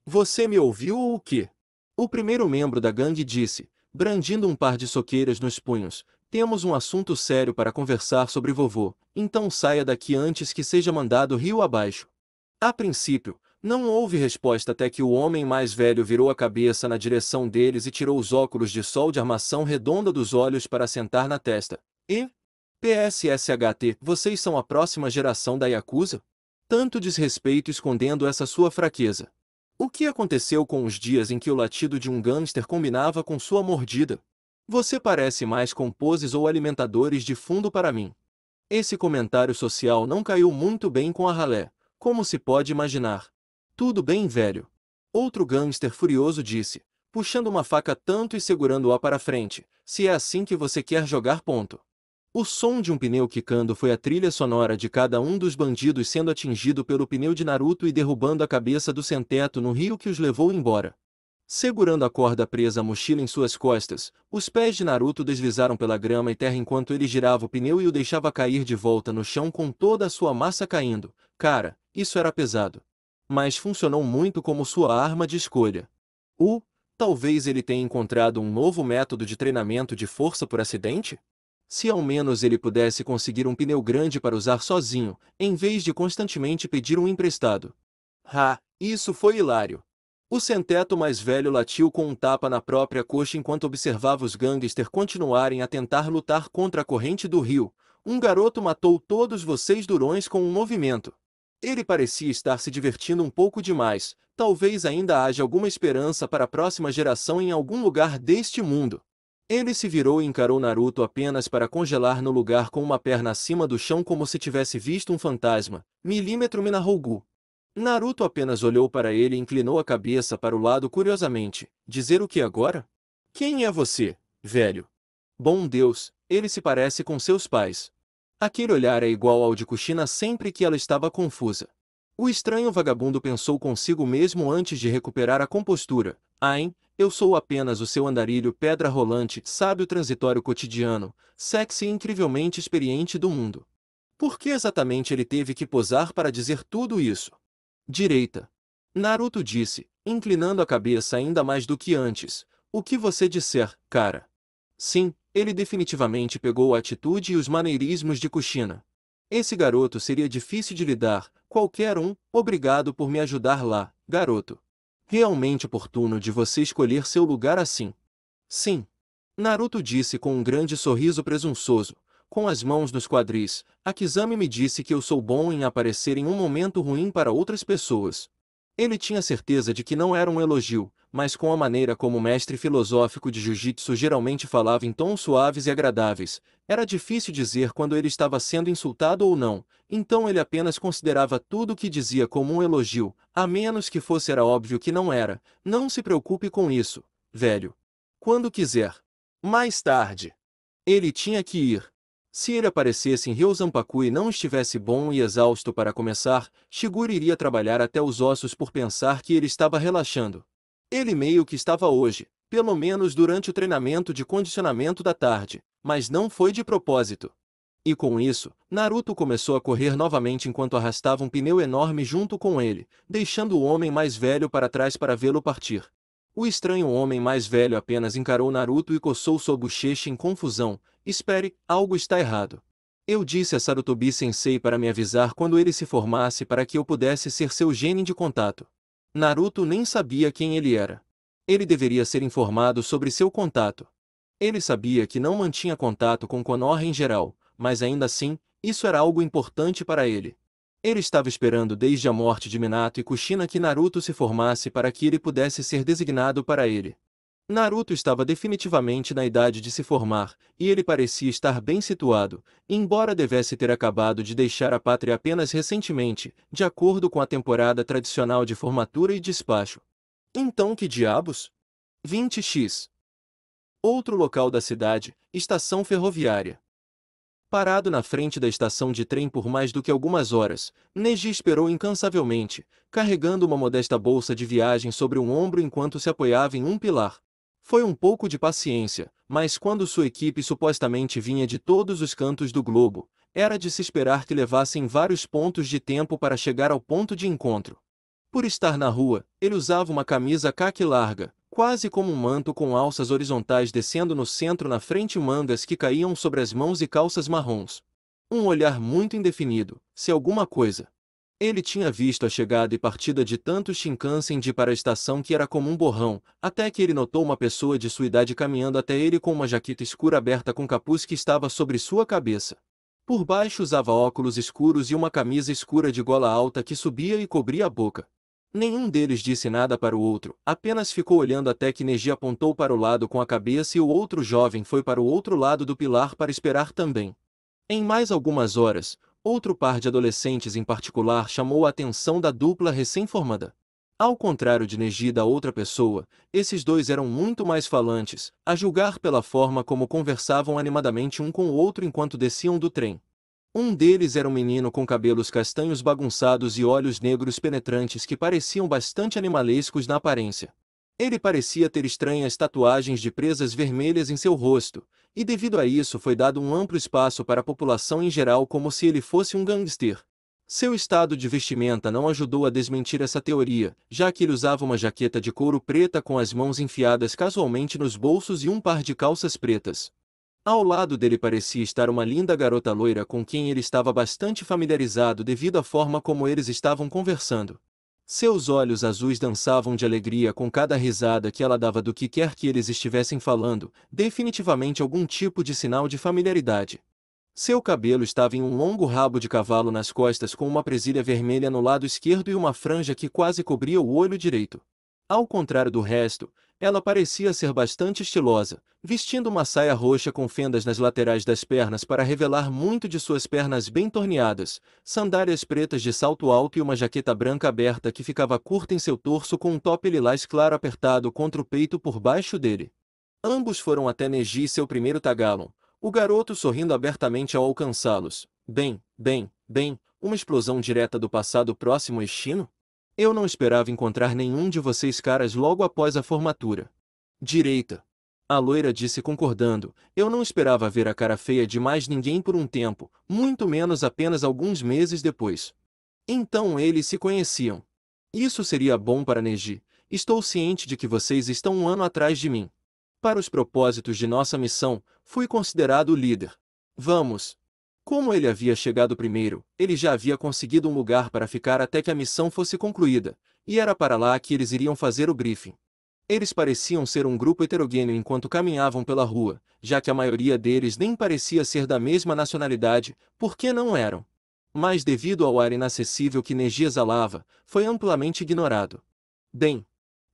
Você me ouviu ou o quê? O primeiro membro da gangue disse, brandindo um par de soqueiras nos punhos. Temos um assunto sério para conversar sobre vovô, então saia daqui antes que seja mandado rio abaixo. A princípio, Não houve resposta até que o homem mais velho virou a cabeça na direção deles e tirou os óculos de sol de armação redonda dos olhos para sentar na testa. E? PSSHT, vocês são a próxima geração da Yakuza? Tanto desrespeito escondendo essa sua fraqueza. O que aconteceu com os dias em que o latido de um gangster combinava com sua mordida? Você parece mais com poses ou alimentadores de fundo para mim. Esse comentário social não caiu muito bem com a ralé, como se pode imaginar. Tudo bem, velho. Outro gangster furioso disse, puxando uma faca tanto e segurando-a para frente, se é assim que você quer jogar ponto. O som de um pneu quicando foi a trilha sonora de cada um dos bandidos sendo atingido pelo pneu de Naruto e derrubando a cabeça do sem-teto no rio que os levou embora. Segurando a corda presa à mochila em suas costas, os pés de Naruto deslizaram pela grama e terra enquanto ele girava o pneu e o deixava cair de volta no chão com toda a sua massa caindo. Cara, isso era pesado. Mas funcionou muito como sua arma de escolha. Talvez ele tenha encontrado um novo método de treinamento de força por acidente? Se ao menos ele pudesse conseguir um pneu grande para usar sozinho, em vez de constantemente pedir um emprestado. Isso foi hilário. O sem-teto mais velho latiu com um tapa na própria coxa enquanto observava os gangsters continuarem a tentar lutar contra a corrente do rio. Um garoto matou todos vocês durões com um movimento. Ele parecia estar se divertindo um pouco demais. Talvez ainda haja alguma esperança para a próxima geração em algum lugar deste mundo. Ele se virou e encarou Naruto apenas para congelar no lugar com uma perna acima do chão como se tivesse visto um fantasma. Milímetro Minarougu. Naruto apenas olhou para ele e inclinou a cabeça para o lado curiosamente. Dizer o que agora? Quem é você, velho? Bom Deus, ele se parece com seus pais. Aquele olhar é igual ao de Kushina sempre que ela estava confusa. O estranho vagabundo pensou consigo mesmo antes de recuperar a compostura. Eu sou apenas o seu andarilho pedra rolante, sábio transitório cotidiano, sexy e incrivelmente experiente do mundo. Por que exatamente ele teve que posar para dizer tudo isso? Direita. Naruto disse, inclinando a cabeça ainda mais do que antes. O que você disser, cara? Sim, ele definitivamente pegou a atitude e os maneirismos de Kushina. Esse garoto seria difícil de lidar, qualquer um, obrigado por me ajudar lá, garoto. Realmente oportuno de você escolher seu lugar assim. Sim. Naruto disse com um grande sorriso presunçoso, com as mãos nos quadris. Akizami me disse que eu sou bom em aparecer em um momento ruim para outras pessoas. Ele tinha certeza de que não era um elogio, mas com a maneira como o mestre filosófico de jiu-jitsu geralmente falava em tons suaves e agradáveis, era difícil dizer quando ele estava sendo insultado ou não, então ele apenas considerava tudo o que dizia como um elogio, a menos que fosse era óbvio que não era. Não se preocupe com isso, velho. Quando quiser. Mais tarde. Ele tinha que ir. Se ele aparecesse em Ryosanpaku e não estivesse bom e exausto para começar, Shigure iria trabalhar até os ossos por pensar que ele estava relaxando. Ele meio que estava hoje, pelo menos durante o treinamento de condicionamento da tarde, mas não foi de propósito. E com isso, Naruto começou a correr novamente enquanto arrastava um pneu enorme junto com ele, deixando o homem mais velho para trás para vê-lo partir. O estranho homem mais velho apenas encarou Naruto e coçou sua bochecha em confusão. Espere, algo está errado. Eu disse a Sarutobi-sensei para me avisar quando ele se formasse para que eu pudesse ser seu genin de contato. Naruto nem sabia quem ele era. Ele deveria ser informado sobre seu contato. Ele sabia que não mantinha contato com Konoha em geral, mas ainda assim, isso era algo importante para ele. Ele estava esperando desde a morte de Minato e Kushina que Naruto se formasse para que ele pudesse ser designado para ele. Naruto estava definitivamente na idade de se formar, e ele parecia estar bem situado, embora devesse ter acabado de deixar a pátria apenas recentemente, de acordo com a temporada tradicional de formatura e despacho. Então que diabos? 20x. Outro local da cidade, estação ferroviária. Parado na frente da estação de trem por mais do que algumas horas, Neji esperou incansavelmente, carregando uma modesta bolsa de viagem sobre um ombro enquanto se apoiava em um pilar. Foi um pouco de paciência, mas quando sua equipe supostamente vinha de todos os cantos do globo, era de se esperar que levassem vários pontos de tempo para chegar ao ponto de encontro. Por estar na rua, ele usava uma camisa caqui larga, quase como um manto com alças horizontais descendo no centro na frente e mangas que caíam sobre as mãos e calças marrons. Um olhar muito indefinido, se alguma coisa. Ele tinha visto a chegada e partida de tantos Shinkansen de para a estação que era como um borrão, até que ele notou uma pessoa de sua idade caminhando até ele com uma jaqueta escura aberta com capuz que estava sobre sua cabeça. Por baixo usava óculos escuros e uma camisa escura de gola alta que subia e cobria a boca. Nenhum deles disse nada para o outro, apenas ficou olhando até que Neji apontou para o lado com a cabeça e o outro jovem foi para o outro lado do pilar para esperar também. Em mais algumas horas, outro par de adolescentes em particular chamou a atenção da dupla recém-formada. Ao contrário de Neji e da outra pessoa, esses dois eram muito mais falantes, a julgar pela forma como conversavam animadamente um com o outro enquanto desciam do trem. Um deles era um menino com cabelos castanhos bagunçados e olhos negros penetrantes que pareciam bastante animalescos na aparência. Ele parecia ter estranhas tatuagens de presas vermelhas em seu rosto, e devido a isso foi dado um amplo espaço para a população em geral como se ele fosse um gangster. Seu estado de vestimenta não ajudou a desmentir essa teoria, já que ele usava uma jaqueta de couro preta com as mãos enfiadas casualmente nos bolsos e um par de calças pretas. Ao lado dele parecia estar uma linda garota loira com quem ele estava bastante familiarizado devido à forma como eles estavam conversando. Seus olhos azuis dançavam de alegria com cada risada que ela dava do que quer que eles estivessem falando, definitivamente algum tipo de sinal de familiaridade. Seu cabelo estava em um longo rabo de cavalo nas costas com uma presilha vermelha no lado esquerdo e uma franja que quase cobria o olho direito. Ao contrário do resto, ela parecia ser bastante estilosa, vestindo uma saia roxa com fendas nas laterais das pernas para revelar muito de suas pernas bem torneadas, sandálias pretas de salto alto e uma jaqueta branca aberta que ficava curta em seu torso com um top lilás claro apertado contra o peito por baixo dele. Ambos foram até Neji e seu primeiro Tagalon, o garoto sorrindo abertamente ao alcançá-los. Bem, uma explosão direta do passado próximo e chino? Eu não esperava encontrar nenhum de vocês caras logo após a formatura. Direita. A loira disse concordando, eu não esperava ver a cara feia de mais ninguém por um tempo, muito menos apenas alguns meses depois. Então eles se conheciam. Isso seria bom para Neji. Estou ciente de que vocês estão um ano atrás de mim. Para os propósitos de nossa missão, fui considerado o líder. Vamos. Como ele havia chegado primeiro, ele já havia conseguido um lugar para ficar até que a missão fosse concluída, e era para lá que eles iriam fazer o briefing. Eles pareciam ser um grupo heterogêneo enquanto caminhavam pela rua, já que a maioria deles nem parecia ser da mesma nacionalidade, porque não eram. Mas devido ao ar inacessível que Neji exalava, foi amplamente ignorado. Bem,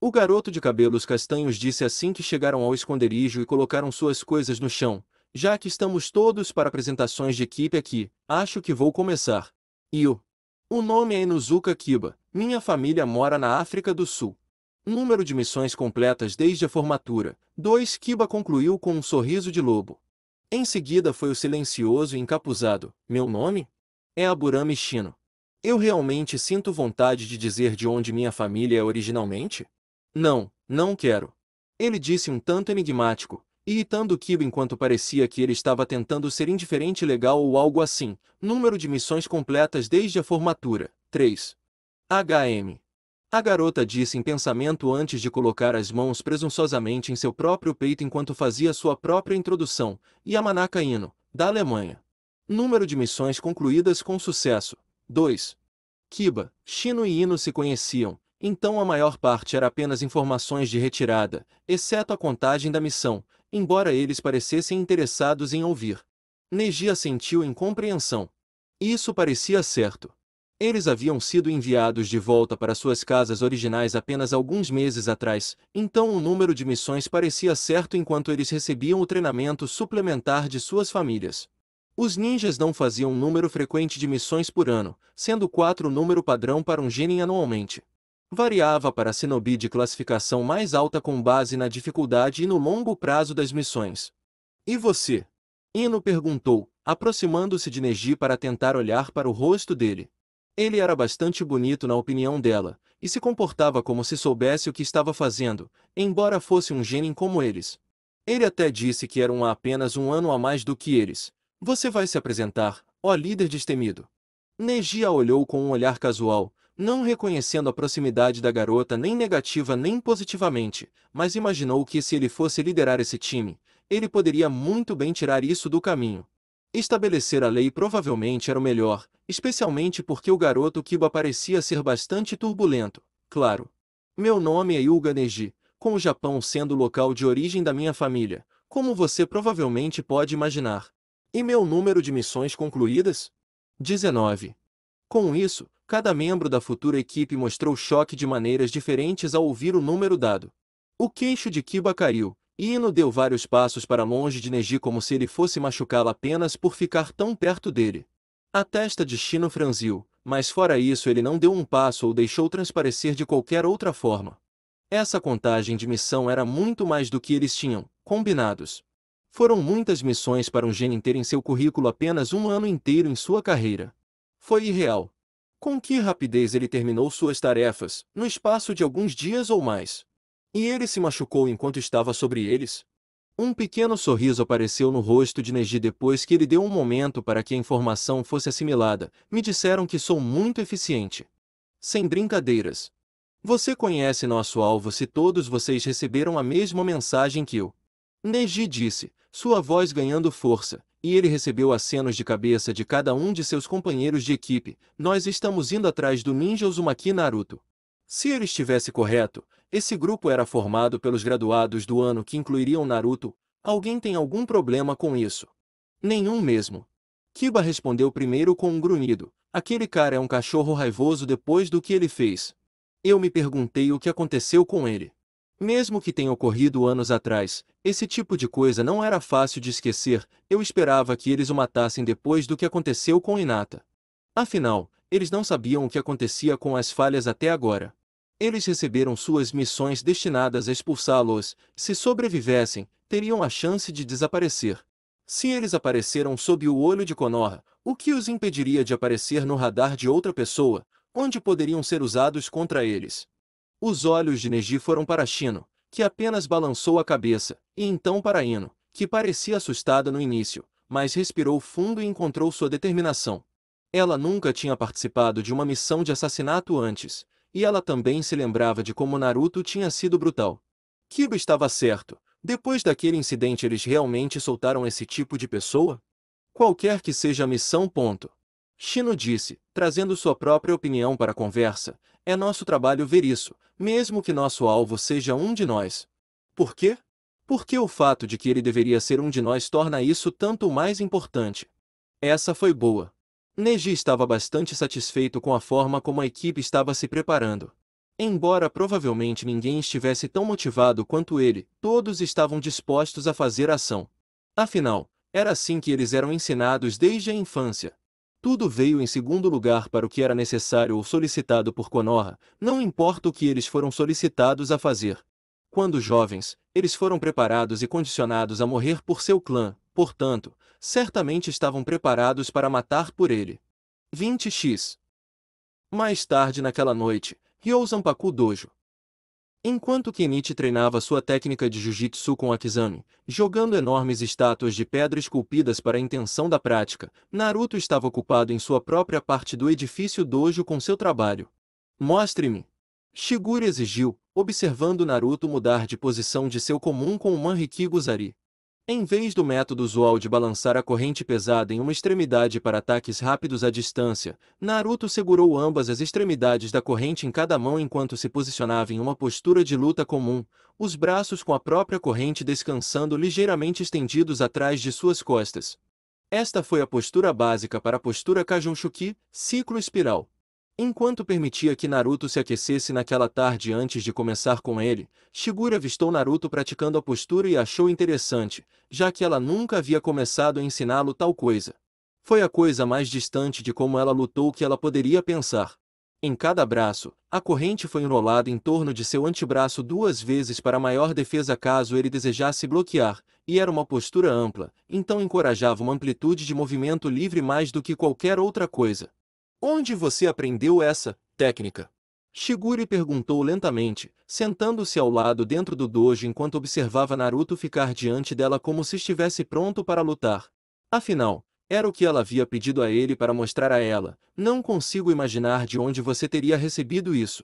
o garoto de cabelos castanhos disse assim que chegaram ao esconderijo e colocaram suas coisas no chão. Já que estamos todos para apresentações de equipe aqui, acho que vou começar. O nome é Inuzuka Kiba, minha família mora na África do Sul. Número de missões completas desde a formatura, 2. Kiba concluiu com um sorriso de lobo. Em seguida foi o silencioso e encapuzado, meu nome? É Aburami Shino. Eu realmente sinto vontade de dizer de onde minha família é originalmente? Não quero. Ele disse um tanto enigmático, irritando Kiba enquanto parecia que ele estava tentando ser indiferente legal ou algo assim. Número de missões completas desde a formatura, 3. HM. A garota disse em pensamento antes de colocar as mãos presunçosamente em seu próprio peito enquanto fazia sua própria introdução, Yamanaka Ino, da Alemanha. Número de missões concluídas com sucesso, 2. Kiba, Shino e Ino se conheciam, então a maior parte era apenas informações de retirada, exceto a contagem da missão, embora eles parecessem interessados em ouvir. Neji assentiu em compreensão. Isso parecia certo. Eles haviam sido enviados de volta para suas casas originais apenas alguns meses atrás, então o número de missões parecia certo enquanto eles recebiam o treinamento suplementar de suas famílias. Os ninjas não faziam um número frequente de missões por ano, sendo 4 o número padrão para um genin anualmente. Variava para a shinobi de classificação mais alta com base na dificuldade e no longo prazo das missões. E você? Ino perguntou, aproximando-se de Neji para tentar olhar para o rosto dele. Ele era bastante bonito na opinião dela, e se comportava como se soubesse o que estava fazendo, embora fosse um genin como eles. Ele até disse que eram apenas um ano a mais do que eles. Você vai se apresentar, ó líder destemido. Neji a olhou com um olhar casual, não reconhecendo a proximidade da garota nem negativa nem positivamente, mas imaginou que se ele fosse liderar esse time, ele poderia muito bem tirar isso do caminho. Estabelecer a lei provavelmente era o melhor, especialmente porque o garoto Kiba parecia ser bastante turbulento, claro. Meu nome é Yuga Neji, com o Japão sendo o local de origem da minha família, como você provavelmente pode imaginar. E meu número de missões concluídas? 19. Com isso, cada membro da futura equipe mostrou choque de maneiras diferentes ao ouvir o número dado. O queixo de Kiba caiu, e Ino deu vários passos para longe de Neji como se ele fosse machucá-la apenas por ficar tão perto dele. A testa de Shino franziu, mas fora isso ele não deu um passo ou deixou transparecer de qualquer outra forma. Essa contagem de missão era muito mais do que eles tinham, combinados. Foram muitas missões para um genin ter em seu currículo apenas um ano inteiro em sua carreira. Foi irreal. Com que rapidez ele terminou suas tarefas, no espaço de alguns dias ou mais. E ele se machucou enquanto estava sobre eles? Um pequeno sorriso apareceu no rosto de Neji depois que ele deu um momento para que a informação fosse assimilada. Me disseram que sou muito eficiente. Sem brincadeiras. Você conhece nosso alvo se todos vocês receberam a mesma mensagem que eu. Neji disse, sua voz ganhando força, e ele recebeu acenos de cabeça de cada um de seus companheiros de equipe. Nós estamos indo atrás do ninja Uzumaki Naruto. Se ele estivesse correto, esse grupo era formado pelos graduados do ano que incluiriam Naruto. Alguém tem algum problema com isso? Nenhum mesmo. Kiba respondeu primeiro com um grunhido. Aquele cara é um cachorro raivoso depois do que ele fez. Eu me perguntei o que aconteceu com ele. Mesmo que tenha ocorrido anos atrás, esse tipo de coisa não era fácil de esquecer. Eu esperava que eles o matassem depois do que aconteceu com Hinata. Afinal, eles não sabiam o que acontecia com as falhas até agora. Eles receberam suas missões destinadas a expulsá-los. Se sobrevivessem, teriam a chance de desaparecer. Se eles apareceram sob o olho de Konoha, o que os impediria de aparecer no radar de outra pessoa, onde poderiam ser usados contra eles? Os olhos de Neji foram para Shino, que apenas balançou a cabeça, e então para Ino, que parecia assustada no início, mas respirou fundo e encontrou sua determinação. Ela nunca tinha participado de uma missão de assassinato antes, e ela também se lembrava de como Naruto tinha sido brutal. Kiba estava certo. Depois daquele incidente eles realmente soltaram esse tipo de pessoa? Qualquer que seja a missão. Shino disse, trazendo sua própria opinião para a conversa, é nosso trabalho ver isso, mesmo que nosso alvo seja um de nós. Por quê? Porque o fato de que ele deveria ser um de nós torna isso tanto mais importante. Essa foi boa. Neji estava bastante satisfeito com a forma como a equipe estava se preparando. Embora provavelmente ninguém estivesse tão motivado quanto ele, todos estavam dispostos a fazer a ação. Afinal, era assim que eles eram ensinados desde a infância. Tudo veio em segundo lugar para o que era necessário ou solicitado por Konoha, não importa o que eles foram solicitados a fazer. Quando jovens, eles foram preparados e condicionados a morrer por seu clã, portanto, certamente estavam preparados para matar por ele. 20x. Mais tarde naquela noite, Ryo Zanpaku Dojo. Enquanto Kenichi treinava sua técnica de jiu-jitsu com Akizami, jogando enormes estátuas de pedra esculpidas para a intenção da prática, Naruto estava ocupado em sua própria parte do edifício dojo com seu trabalho. Mostre-me! Shigure exigiu, observando Naruto mudar de posição de seu comum com o Manriki Guzari. Em vez do método usual de balançar a corrente pesada em uma extremidade para ataques rápidos à distância, Naruto segurou ambas as extremidades da corrente em cada mão enquanto se posicionava em uma postura de luta comum, os braços com a própria corrente descansando ligeiramente estendidos atrás de suas costas. Esta foi a postura básica para a postura Kajounshuki, ciclo espiral. Enquanto permitia que Naruto se aquecesse naquela tarde antes de começar com ele, Shigure avistou Naruto praticando a postura e achou interessante, já que ela nunca havia começado a ensiná-lo tal coisa. Foi a coisa mais distante de como ela lutou que ela poderia pensar. Em cada braço, a corrente foi enrolada em torno de seu antebraço 2 vezes para maior defesa caso ele desejasse bloquear, e era uma postura ampla, então encorajava uma amplitude de movimento livre mais do que qualquer outra coisa. Onde você aprendeu essa técnica? Shigure perguntou lentamente, sentando-se ao lado dentro do dojo enquanto observava Naruto ficar diante dela como se estivesse pronto para lutar. Afinal, era o que ela havia pedido a ele para mostrar a ela. Não consigo imaginar de onde você teria recebido isso.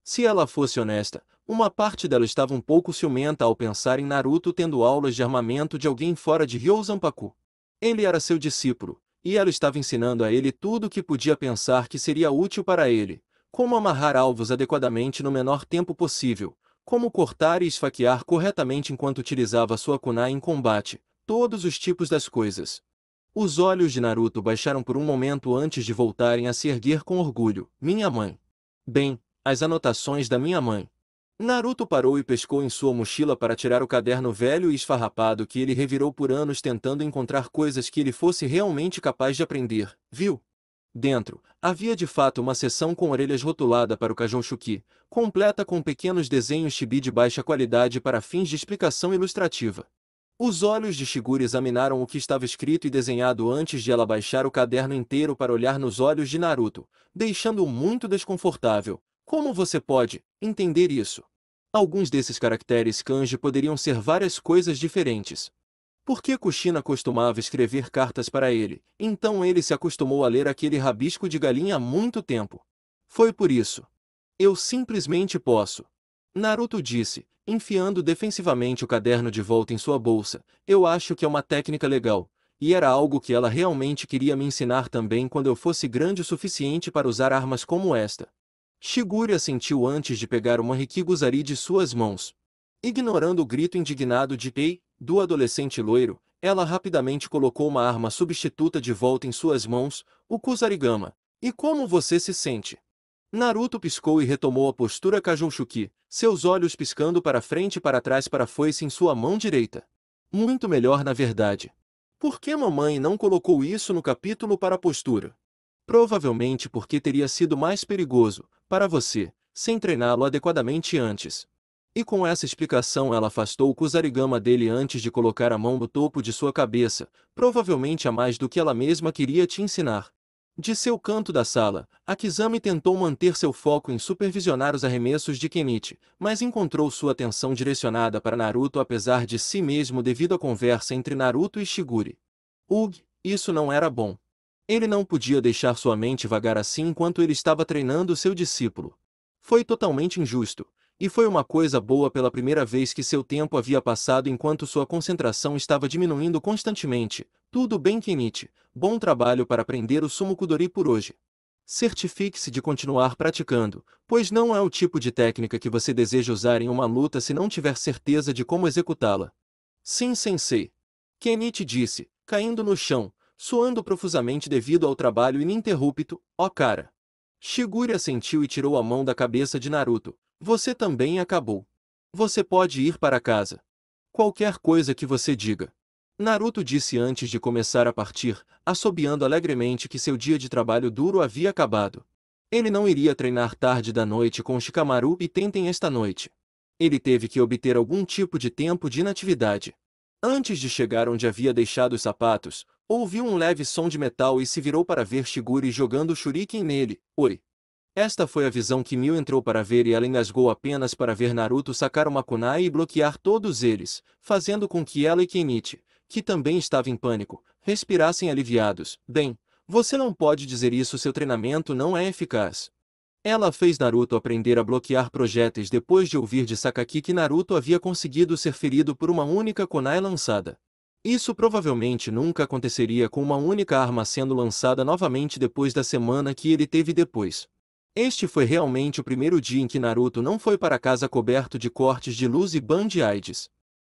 Se ela fosse honesta, uma parte dela estava um pouco ciumenta ao pensar em Naruto tendo aulas de armamento de alguém fora de Ryo Zanpaku. Ele era seu discípulo, e ela estava ensinando a ele tudo o que podia pensar que seria útil para ele, como amarrar alvos adequadamente no menor tempo possível, como cortar e esfaquear corretamente enquanto utilizava sua kunai em combate, todos os tipos das coisas. Os olhos de Naruto baixaram por um momento antes de voltarem a se erguer com orgulho. Minha mãe. Bem, as anotações da minha mãe. Naruto parou e pescou em sua mochila para tirar o caderno velho e esfarrapado que ele revirou por anos tentando encontrar coisas que ele fosse realmente capaz de aprender, viu? Dentro, havia de fato uma seção com orelhas rotulada para o Kajouchuki, completa com pequenos desenhos chibi de baixa qualidade para fins de explicação ilustrativa. Os olhos de Shigure examinaram o que estava escrito e desenhado antes de ela baixar o caderno inteiro para olhar nos olhos de Naruto, deixando-o muito desconfortável. Como você pode entender isso? Alguns desses caracteres kanji poderiam ser várias coisas diferentes. Por que Kushina costumava escrever cartas para ele, então ele se acostumou a ler aquele rabisco de galinha há muito tempo. Foi por isso. Eu simplesmente posso. Naruto disse, enfiando defensivamente o caderno de volta em sua bolsa. Eu acho que é uma técnica legal, e era algo que ela realmente queria me ensinar também quando eu fosse grande o suficiente para usar armas como esta. Shigure assentiu antes de pegar o Manrikiguzari de suas mãos. Ignorando o grito indignado de Ei, do adolescente loiro, ela rapidamente colocou uma arma substituta de volta em suas mãos, o Kusarigama. E como você se sente? Naruto piscou e retomou a postura Kajouchuki, seus olhos piscando para frente e para trás para a foice em sua mão direita. Muito melhor na verdade. Por que mamãe não colocou isso no capítulo para a postura? Provavelmente porque teria sido mais perigoso, para você, sem treiná-lo adequadamente antes. E com essa explicação ela afastou o Kusarigama dele antes de colocar a mão no topo de sua cabeça, provavelmente a mais do que ela mesma queria te ensinar. De seu canto da sala, Akizami tentou manter seu foco em supervisionar os arremessos de Kenichi, mas encontrou sua atenção direcionada para Naruto apesar de si mesmo devido à conversa entre Naruto e Shigure. Ugh, isso não era bom. Ele não podia deixar sua mente vagar assim enquanto ele estava treinando seu discípulo. Foi totalmente injusto, e foi uma coisa boa pela primeira vez que seu tempo havia passado enquanto sua concentração estava diminuindo constantemente. Tudo bem, Kenichi, bom trabalho para aprender o Sumokudori por hoje. Certifique-se de continuar praticando, pois não é o tipo de técnica que você deseja usar em uma luta se não tiver certeza de como executá-la. Sim, sensei. Kenichi disse, caindo no chão, suando profusamente devido ao trabalho ininterrupto. Ó cara! Shigure assentiu e tirou a mão da cabeça de Naruto. Você também acabou. Você pode ir para casa. Qualquer coisa que você diga. Naruto disse antes de começar a partir, assobiando alegremente que seu dia de trabalho duro havia acabado. Ele não iria treinar tarde da noite com Shikamaru e Tenten esta noite. Ele teve que obter algum tipo de tempo de inatividade. Antes de chegar onde havia deixado os sapatos, ouviu um leve som de metal e se virou para ver Shigure jogando shuriken nele. Oi! Esta foi a visão que Mil entrou para ver e ela engasgou apenas para ver Naruto sacar uma kunai e bloquear todos eles, fazendo com que ela e Kenichi, que também estava em pânico, respirassem aliviados. Bem, você não pode dizer isso, seu treinamento não é eficaz. Ela fez Naruto aprender a bloquear projéteis depois de ouvir de Sakaki que Naruto havia conseguido ser ferido por uma única kunai lançada. Isso provavelmente nunca aconteceria com uma única arma sendo lançada novamente depois da semana que ele teve depois. Este foi realmente o primeiro dia em que Naruto não foi para casa coberto de cortes de luz e band-aids.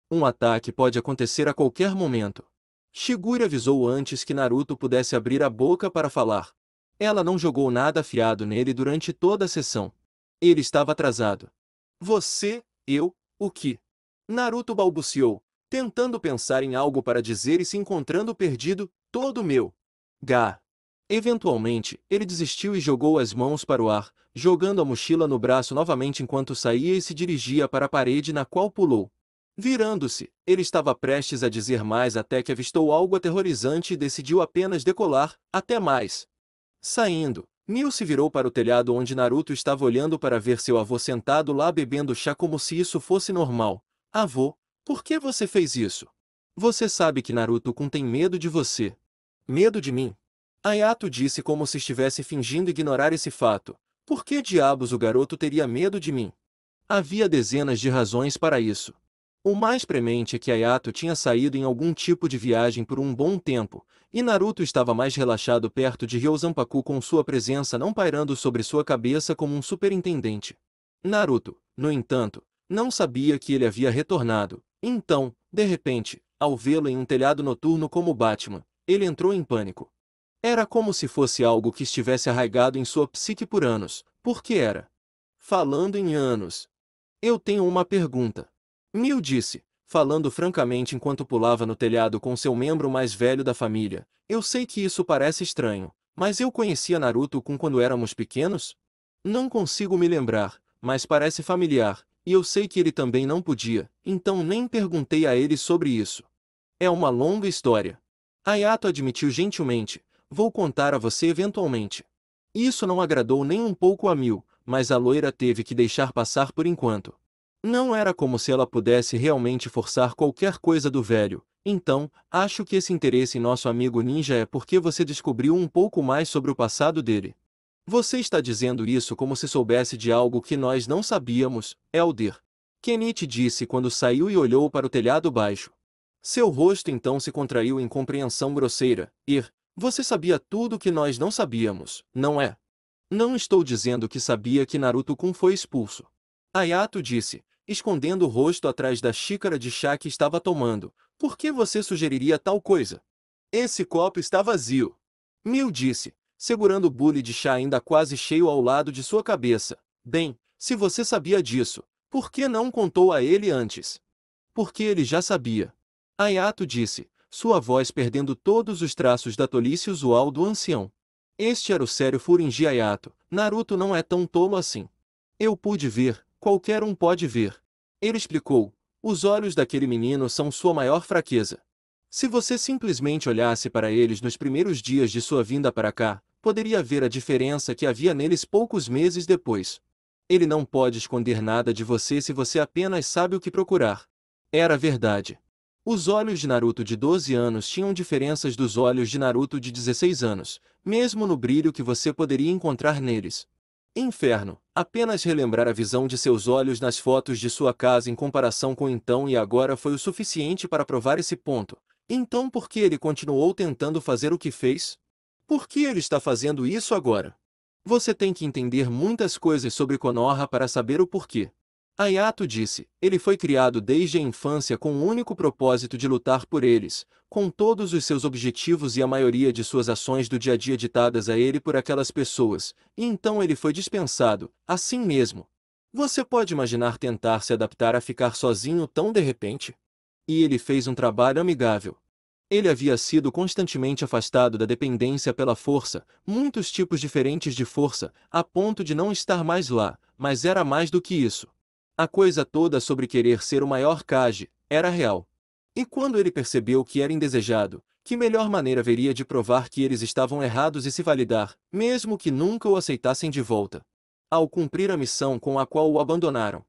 Um ataque pode acontecer a qualquer momento. Shigure avisou antes que Naruto pudesse abrir a boca para falar. Ela não jogou nada afiado nele durante toda a sessão. Ele estava atrasado. Você, eu, o que? Naruto balbuciou, tentando pensar em algo para dizer e se encontrando perdido. Todo meu. Gá. Eventualmente, ele desistiu e jogou as mãos para o ar, jogando a mochila no braço novamente enquanto saía e se dirigia para a parede na qual pulou. Virando-se, ele estava prestes a dizer mais até que avistou algo aterrorizante e decidiu apenas decolar. Até mais. Saindo, Mil se virou para o telhado onde Naruto estava olhando para ver seu avô sentado lá bebendo chá como se isso fosse normal. Avô, por que você fez isso? Você sabe que Naruto-kun tem medo de você. Medo de mim? Ayato disse como se estivesse fingindo ignorar esse fato. Por que diabos o garoto teria medo de mim? Havia dezenas de razões para isso. O mais premente é que Ayato tinha saído em algum tipo de viagem por um bom tempo, e Naruto estava mais relaxado perto de Ryozanpaku com sua presença não pairando sobre sua cabeça como um superintendente. Naruto, no entanto, não sabia que ele havia retornado. Então, de repente, ao vê-lo em um telhado noturno como Batman, ele entrou em pânico. Era como se fosse algo que estivesse arraigado em sua psique por anos. Por que era? Falando em anos. Eu tenho uma pergunta. Mil disse, falando francamente enquanto pulava no telhado com seu membro mais velho da família. Eu sei que isso parece estranho, mas eu conhecia Naruto quando éramos pequenos? Não consigo me lembrar, mas parece familiar, e eu sei que ele também não podia, então nem perguntei a ele sobre isso. É uma longa história. Ayato admitiu gentilmente, vou contar a você eventualmente. Isso não agradou nem um pouco a Mil, mas a loira teve que deixar passar por enquanto. Não era como se ela pudesse realmente forçar qualquer coisa do velho. Então, acho que esse interesse em nosso amigo ninja é porque você descobriu um pouco mais sobre o passado dele. Você está dizendo isso como se soubesse de algo que nós não sabíamos, Elder. Kenichi disse quando saiu e olhou para o telhado baixo. Seu rosto então se contraiu em compreensão grosseira. Você sabia tudo o que nós não sabíamos, não é? Não estou dizendo que sabia que Naruto-kun foi expulso. Ayato disse, escondendo o rosto atrás da xícara de chá que estava tomando. Por que você sugeriria tal coisa? Esse copo está vazio. Mil disse, segurando o bule de chá ainda quase cheio ao lado de sua cabeça. Bem, se você sabia disso, por que não contou a ele antes? Porque ele já sabia. Ayato disse, sua voz perdendo todos os traços da tolice usual do ancião. Este era o sério Furinji Ayato. Naruto não é tão tolo assim. Eu pude ver, qualquer um pode ver. Ele explicou, os olhos daquele menino são sua maior fraqueza. Se você simplesmente olhasse para eles nos primeiros dias de sua vinda para cá, poderia ver a diferença que havia neles poucos meses depois. Ele não pode esconder nada de você se você apenas sabe o que procurar. Era verdade. Os olhos de Naruto de 12 anos tinham diferenças dos olhos de Naruto de 16 anos, mesmo no brilho que você poderia encontrar neles. Inferno, apenas relembrar a visão de seus olhos nas fotos de sua casa em comparação com então e agora foi o suficiente para provar esse ponto. Então por que ele continuou tentando fazer o que fez? Por que ele está fazendo isso agora? Você tem que entender muitas coisas sobre Konoha para saber o porquê. Ayato disse, ele foi criado desde a infância com o único propósito de lutar por eles, com todos os seus objetivos e a maioria de suas ações do dia a dia ditadas a ele por aquelas pessoas, e então ele foi dispensado, assim mesmo. Você pode imaginar tentar se adaptar a ficar sozinho tão de repente? E ele fez um trabalho amigável. Ele havia sido constantemente afastado da dependência pela força, muitos tipos diferentes de força, a ponto de não estar mais lá, mas era mais do que isso. A coisa toda sobre querer ser o maior Kage era real. E quando ele percebeu que era indesejado, que melhor maneira haveria de provar que eles estavam errados e se validar, mesmo que nunca o aceitassem de volta? Ao cumprir a missão com a qual o abandonaram.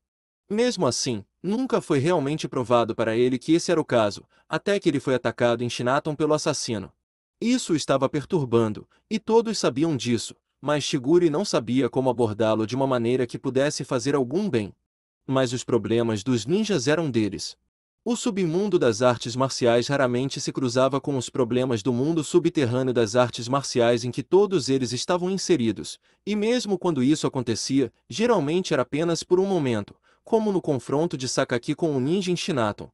Mesmo assim, nunca foi realmente provado para ele que esse era o caso, até que ele foi atacado em Shinaton pelo assassino. Isso o estava perturbando, e todos sabiam disso, mas Shigure não sabia como abordá-lo de uma maneira que pudesse fazer algum bem. Mas os problemas dos ninjas eram deles. O submundo das artes marciais raramente se cruzava com os problemas do mundo subterrâneo das artes marciais em que todos eles estavam inseridos, e mesmo quando isso acontecia, geralmente era apenas por um momento, como no confronto de Sakaki com o ninja em Shinaton.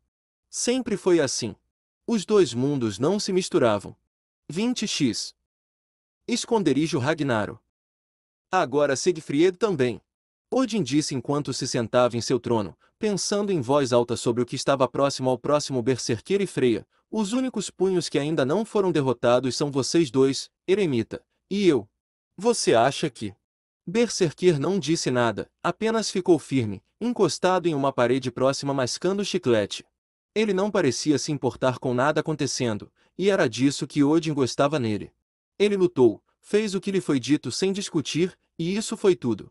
Sempre foi assim. Os dois mundos não se misturavam. 20x. Esconderijo Ragnaro. Agora Siegfried também. Odin disse enquanto se sentava em seu trono, pensando em voz alta sobre o que estava próximo ao próximo Berserker e Freya. Os únicos punhos que ainda não foram derrotados são vocês dois, Eremita, e eu. Você acha que... Berserker não disse nada, apenas ficou firme, encostado em uma parede próxima mascando chiclete. Ele não parecia se importar com nada acontecendo, e era disso que Odin gostava nele. Ele lutou, fez o que lhe foi dito sem discutir, e isso foi tudo.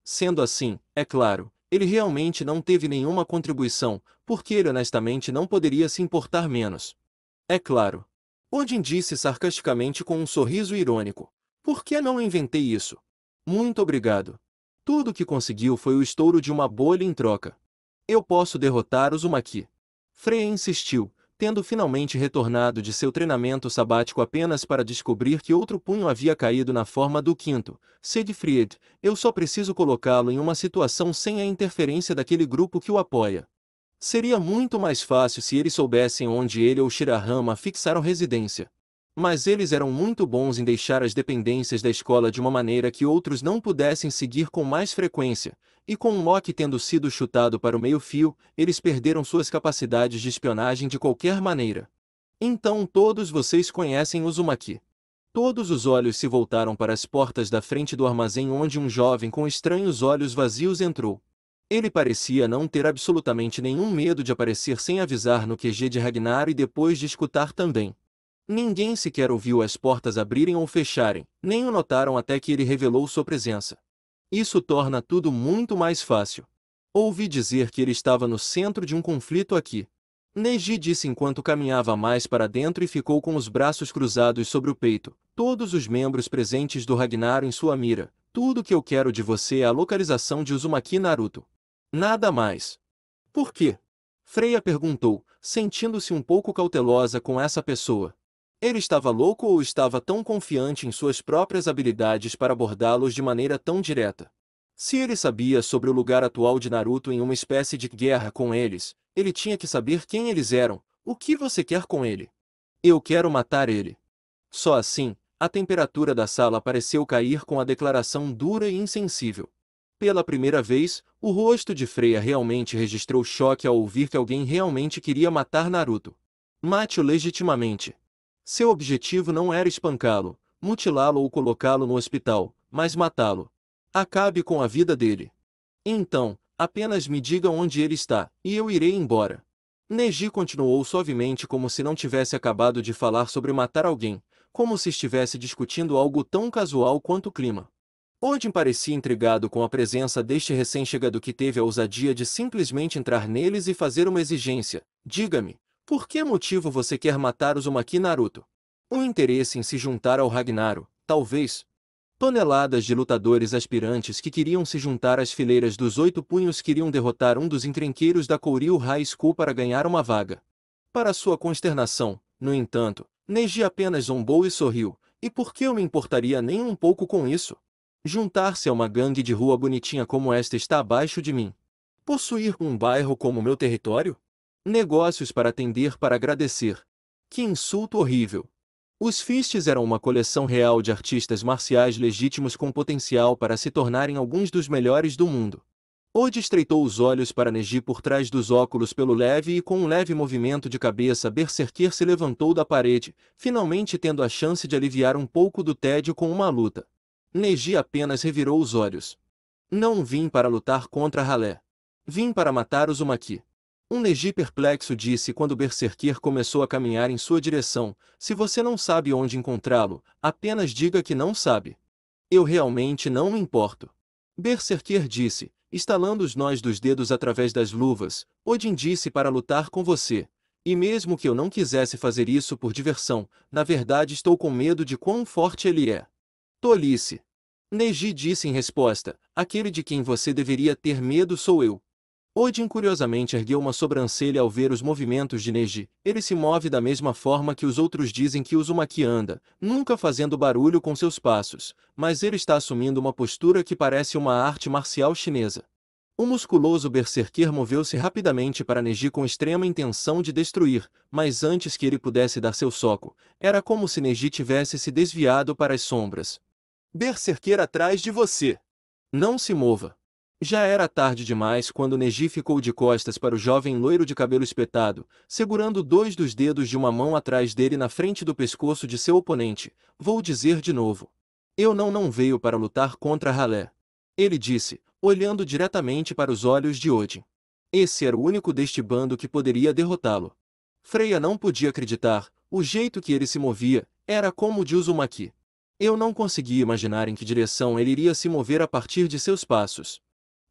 Sendo assim, é claro, ele realmente não teve nenhuma contribuição, porque ele honestamente não poderia se importar menos. É claro. Odin disse sarcasticamente com um sorriso irônico. Por que não inventei isso? Muito obrigado. Tudo o que conseguiu foi o estouro de uma bolha em troca. Eu posso derrotar Uzumaki. Freya insistiu, tendo finalmente retornado de seu treinamento sabático apenas para descobrir que outro punho havia caído na forma do quinto. Siegfried, eu só preciso colocá-lo em uma situação sem a interferência daquele grupo que o apoia. Seria muito mais fácil se eles soubessem onde ele ou Shirahama fixaram residência. Mas eles eram muito bons em deixar as dependências da escola de uma maneira que outros não pudessem seguir com mais frequência, e com o Loki tendo sido chutado para o meio-fio, eles perderam suas capacidades de espionagem de qualquer maneira. Então todos vocês conhecem Uzumaki. Todos os olhos se voltaram para as portas da frente do armazém onde um jovem com estranhos olhos vazios entrou. Ele parecia não ter absolutamente nenhum medo de aparecer sem avisar no QG de Ragnar e depois de escutar também. Ninguém sequer ouviu as portas abrirem ou fecharem, nem o notaram até que ele revelou sua presença. Isso torna tudo muito mais fácil. Ouvi dizer que ele estava no centro de um conflito aqui. Neji disse enquanto caminhava mais para dentro e ficou com os braços cruzados sobre o peito. Todos os membros presentes do Ragnar em sua mira. Tudo que eu quero de você é a localização de Uzumaki Naruto. Nada mais. Por quê? Freya perguntou, sentindo-se um pouco cautelosa com essa pessoa. Ele estava louco ou estava tão confiante em suas próprias habilidades para abordá-los de maneira tão direta? Se ele sabia sobre o lugar atual de Naruto em uma espécie de guerra com eles, ele tinha que saber quem eles eram. O que você quer com ele? Eu quero matar ele. Só assim, a temperatura da sala pareceu cair com a declaração dura e insensível. Pela primeira vez, o rosto de Freya realmente registrou choque ao ouvir que alguém realmente queria matar Naruto. Mate-o legitimamente. Seu objetivo não era espancá-lo, mutilá-lo ou colocá-lo no hospital, mas matá-lo. Acabe com a vida dele. Então, apenas me diga onde ele está, e eu irei embora. Neji continuou suavemente como se não tivesse acabado de falar sobre matar alguém, como se estivesse discutindo algo tão casual quanto o clima. Odin parecia intrigado com a presença deste recém-chegado que teve a ousadia de simplesmente entrar neles e fazer uma exigência. Diga-me, por que motivo você quer matar Uzumaki Naruto? Um interesse em se juntar ao Ragnaros, talvez? Toneladas de lutadores aspirantes que queriam se juntar às fileiras dos 8 punhos queriam derrotar um dos encrenqueiros da Kouryu High School para ganhar uma vaga. Para sua consternação, no entanto, Neji apenas zombou e sorriu. E por que eu me importaria nem um pouco com isso? Juntar-se a uma gangue de rua bonitinha como esta está abaixo de mim. Possuir um bairro como meu território? Negócios para atender para agradecer. Que insulto horrível! Os Fists eram uma coleção real de artistas marciais legítimos com potencial para se tornarem alguns dos melhores do mundo. Oda estreitou os olhos para Neji por trás dos óculos pelo leve e com um leve movimento de cabeça Berserker se levantou da parede, finalmente tendo a chance de aliviar um pouco do tédio com uma luta. Neji apenas revirou os olhos. Não vim para lutar contra Ralé. Vim para matar Uzumaki. Um Neji perplexo disse quando Berserker começou a caminhar em sua direção. Se você não sabe onde encontrá-lo, apenas diga que não sabe. Eu realmente não me importo. Berserker disse, estalando os nós dos dedos através das luvas. Odin disse para lutar com você. E mesmo que eu não quisesse fazer isso por diversão, na verdade estou com medo de quão forte ele é. Tolice. Neji disse em resposta, aquele de quem você deveria ter medo sou eu. Odin curiosamente ergueu uma sobrancelha ao ver os movimentos de Neji. Ele se move da mesma forma que os outros dizem que Uzumaki anda, nunca fazendo barulho com seus passos, mas ele está assumindo uma postura que parece uma arte marcial chinesa. O musculoso Berserker moveu-se rapidamente para Neji com extrema intenção de destruir, mas antes que ele pudesse dar seu soco, era como se Neji tivesse se desviado para as sombras. Berserker atrás de você! Não se mova! Já era tarde demais quando Neji ficou de costas para o jovem loiro de cabelo espetado, segurando 2 dos dedos de uma mão atrás dele na frente do pescoço de seu oponente. Vou dizer de novo. Eu não veio para lutar contra Ralé. Ele disse, olhando diretamente para os olhos de Odin. Esse era o único deste bando que poderia derrotá-lo. Freya não podia acreditar, o jeito que ele se movia, era como o de Uzumaki. Eu não conseguia imaginar em que direção ele iria se mover a partir de seus passos.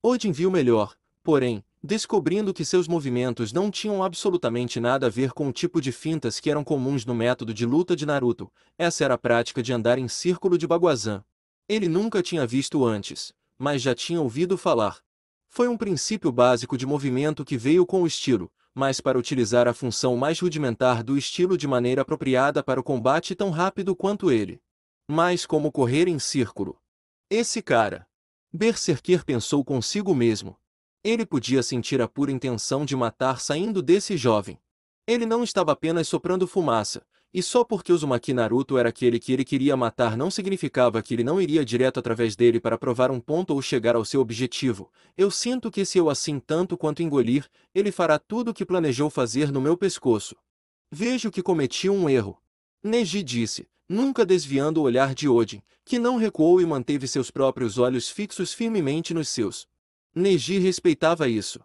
Odin viu melhor, porém, descobrindo que seus movimentos não tinham absolutamente nada a ver com o tipo de fintas que eram comuns no método de luta de Naruto. Essa era a prática de andar em círculo de Baguazhn. Ele nunca tinha visto antes, mas já tinha ouvido falar. Foi um princípio básico de movimento que veio com o estilo, mas para utilizar a função mais rudimentar do estilo de maneira apropriada para o combate tão rápido quanto ele. Mas como correr em círculo. Esse cara. Berserker pensou consigo mesmo. Ele podia sentir a pura intenção de matar saindo desse jovem. Ele não estava apenas soprando fumaça, e só porque Uzumaki Naruto era aquele que ele queria matar não significava que ele não iria direto através dele para provar um ponto ou chegar ao seu objetivo. Eu sinto que se eu assim tanto quanto engolir, ele fará tudo o que planejou fazer no meu pescoço. Vejo que cometi um erro. Neji disse, nunca desviando o olhar de Odin, que não recuou e manteve seus próprios olhos fixos firmemente nos seus. Neji respeitava isso.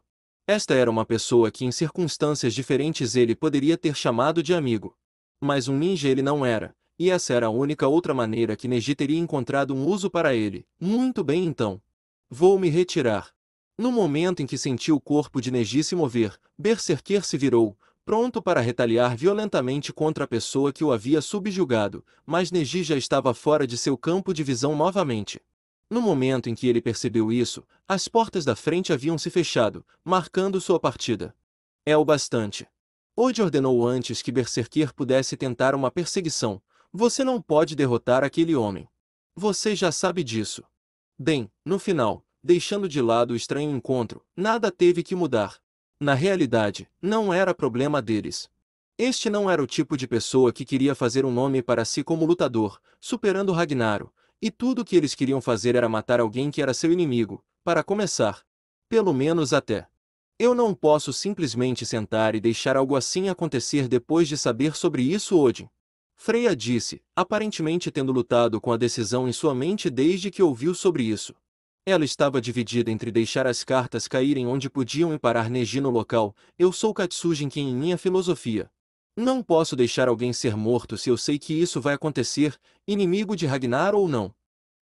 Esta era uma pessoa que em circunstâncias diferentes ele poderia ter chamado de amigo. Mas um ninja ele não era, e essa era a única outra maneira que Neji teria encontrado um uso para ele. Muito bem então. Vou me retirar. No momento em que sentiu o corpo de Neji se mover, Berserker se virou, pronto para retaliar violentamente contra a pessoa que o havia subjugado, mas Neji já estava fora de seu campo de visão novamente. No momento em que ele percebeu isso, as portas da frente haviam se fechado, marcando sua partida. É o bastante. Oda ordenou antes que Berserker pudesse tentar uma perseguição. Você não pode derrotar aquele homem. Você já sabe disso. Bem, no final, deixando de lado o estranho encontro, nada teve que mudar. Na realidade, não era problema deles. Este não era o tipo de pessoa que queria fazer um nome para si como lutador, superando Ragnaro, e tudo o que eles queriam fazer era matar alguém que era seu inimigo, para começar. Pelo menos até. Eu não posso simplesmente sentar e deixar algo assim acontecer depois de saber sobre isso, Odin. Freya disse, aparentemente tendo lutado com a decisão em sua mente desde que ouviu sobre isso. Ela estava dividida entre deixar as cartas caírem onde podiam e parar Neji no local. Eu sou Katsujinken em minha filosofia. Não posso deixar alguém ser morto se eu sei que isso vai acontecer, inimigo de Ragnar ou não.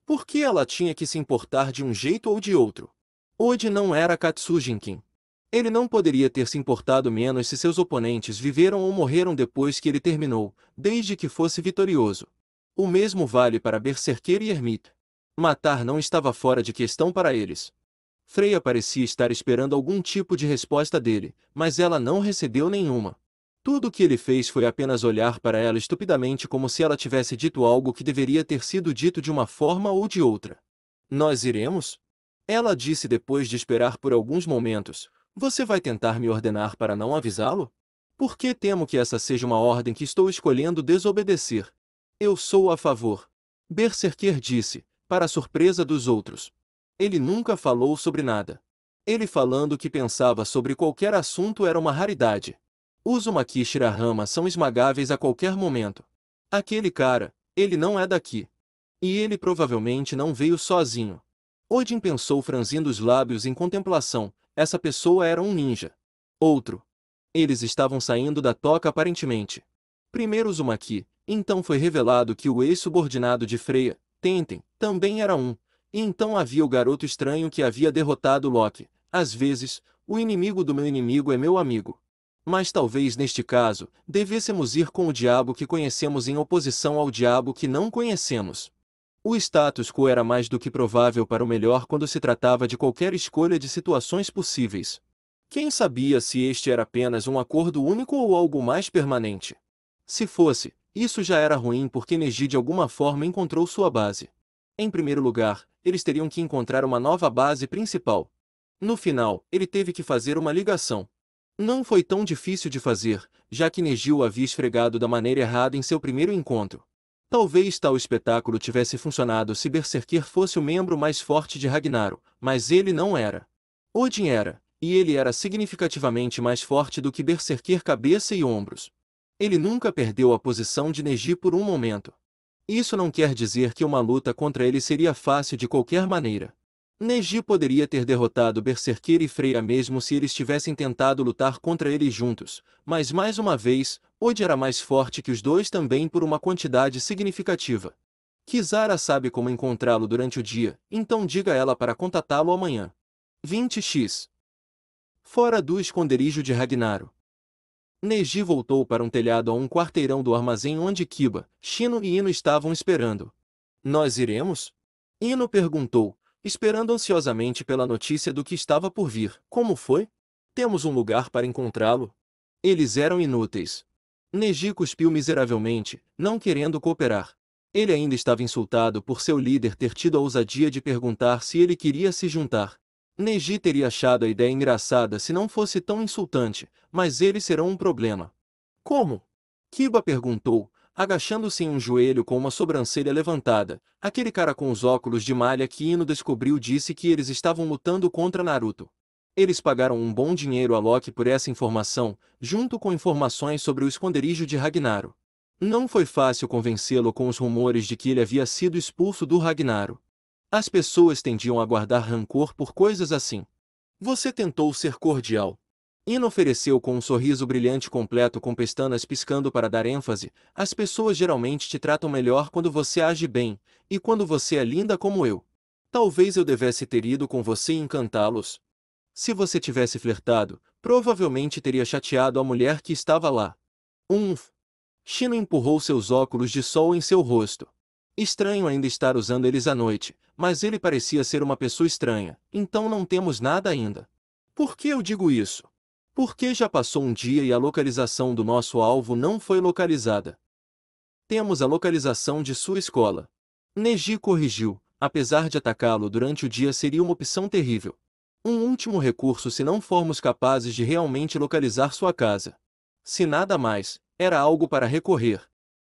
Por que ela tinha que se importar de um jeito ou de outro? Odin não era Katsujinken. Ele não poderia ter se importado menos se seus oponentes viveram ou morreram depois que ele terminou, desde que fosse vitorioso. O mesmo vale para Berserker e Ermita. Matar não estava fora de questão para eles. Freya parecia estar esperando algum tipo de resposta dele, mas ela não recebeu nenhuma. Tudo o que ele fez foi apenas olhar para ela estupidamente como se ela tivesse dito algo que deveria ter sido dito de uma forma ou de outra. Nós iremos? Ela disse depois de esperar por alguns momentos. Você vai tentar me ordenar para não avisá-lo? Por que temo que essa seja uma ordem que estou escolhendo desobedecer? Eu sou a favor. Berserker disse, para a surpresa dos outros. Ele nunca falou sobre nada. Ele falando o que pensava sobre qualquer assunto era uma raridade. Uzumaki e Shirahama são esmagáveis a qualquer momento. Aquele cara, ele não é daqui. E ele provavelmente não veio sozinho. Odin pensou franzindo os lábios em contemplação, essa pessoa era um ninja. Outro. Eles estavam saindo da toca aparentemente. Primeiro Uzumaki, então foi revelado que o ex-subordinado de Freya, Tenten, também era um. E então havia o garoto estranho que havia derrotado Loki. Às vezes, o inimigo do meu inimigo é meu amigo. Mas talvez neste caso, devêssemos ir com o diabo que conhecemos em oposição ao diabo que não conhecemos. O status quo era mais do que provável para o melhor quando se tratava de qualquer escolha de situações possíveis. Quem sabia se este era apenas um acordo único ou algo mais permanente? Se fosse, isso já era ruim porque Neji de alguma forma encontrou sua base. Em primeiro lugar, eles teriam que encontrar uma nova base principal. No final, ele teve que fazer uma ligação. Não foi tão difícil de fazer, já que Neji o havia esfregado da maneira errada em seu primeiro encontro. Talvez tal espetáculo tivesse funcionado se Berserker fosse o membro mais forte de Ragnaro, mas ele não era. Odin era, e ele era significativamente mais forte do que Berserker cabeça e ombros. Ele nunca perdeu a posição de Neji por um momento. Isso não quer dizer que uma luta contra ele seria fácil de qualquer maneira. Neji poderia ter derrotado Berserker e Freya mesmo se eles tivessem tentado lutar contra ele juntos, mas mais uma vez, Odin era mais forte que os dois também por uma quantidade significativa. Kizara sabe como encontrá-lo durante o dia, então diga a ela para contatá-lo amanhã. 20x. Fora do esconderijo de Ragnaro. Neji voltou para um telhado a um quarteirão do armazém onde Kiba, Shino e Ino estavam esperando. Nós iremos? Ino perguntou. esperando ansiosamente pela notícia do que estava por vir. Como foi? Temos um lugar para encontrá-lo? Eles eram inúteis. Neji cuspiu miseravelmente, não querendo cooperar. Ele ainda estava insultado por seu líder ter tido a ousadia de perguntar se ele queria se juntar. Neji teria achado a ideia engraçada se não fosse tão insultante, mas eles serão um problema. Como? Kiba perguntou, agachando-se em um joelho com uma sobrancelha levantada. Aquele cara com os óculos de malha que Ino descobriu disse que eles estavam lutando contra Naruto. Eles pagaram um bom dinheiro a Loki por essa informação, junto com informações sobre o esconderijo de Ragnaro. Não foi fácil convencê-lo com os rumores de que ele havia sido expulso do Ragnaro. As pessoas tendiam a guardar rancor por coisas assim. Você tentou ser cordial. Ino ofereceu com um sorriso brilhante completo com pestanas piscando para dar ênfase. As pessoas geralmente te tratam melhor quando você age bem, e quando você é linda como eu. Talvez eu devesse ter ido com você e encantá-los. Se você tivesse flertado, provavelmente teria chateado a mulher que estava lá. Shino empurrou seus óculos de sol em seu rosto. Estranho ainda estar usando eles à noite, mas ele parecia ser uma pessoa estranha, então não temos nada ainda. Por que eu digo isso? Porque já passou um dia e a localização do nosso alvo não foi localizada. Temos a localização de sua escola. Neji corrigiu, apesar de atacá-lo durante o dia seria uma opção terrível. Um último recurso se não formos capazes de realmente localizar sua casa. Se nada mais, era algo para recorrer.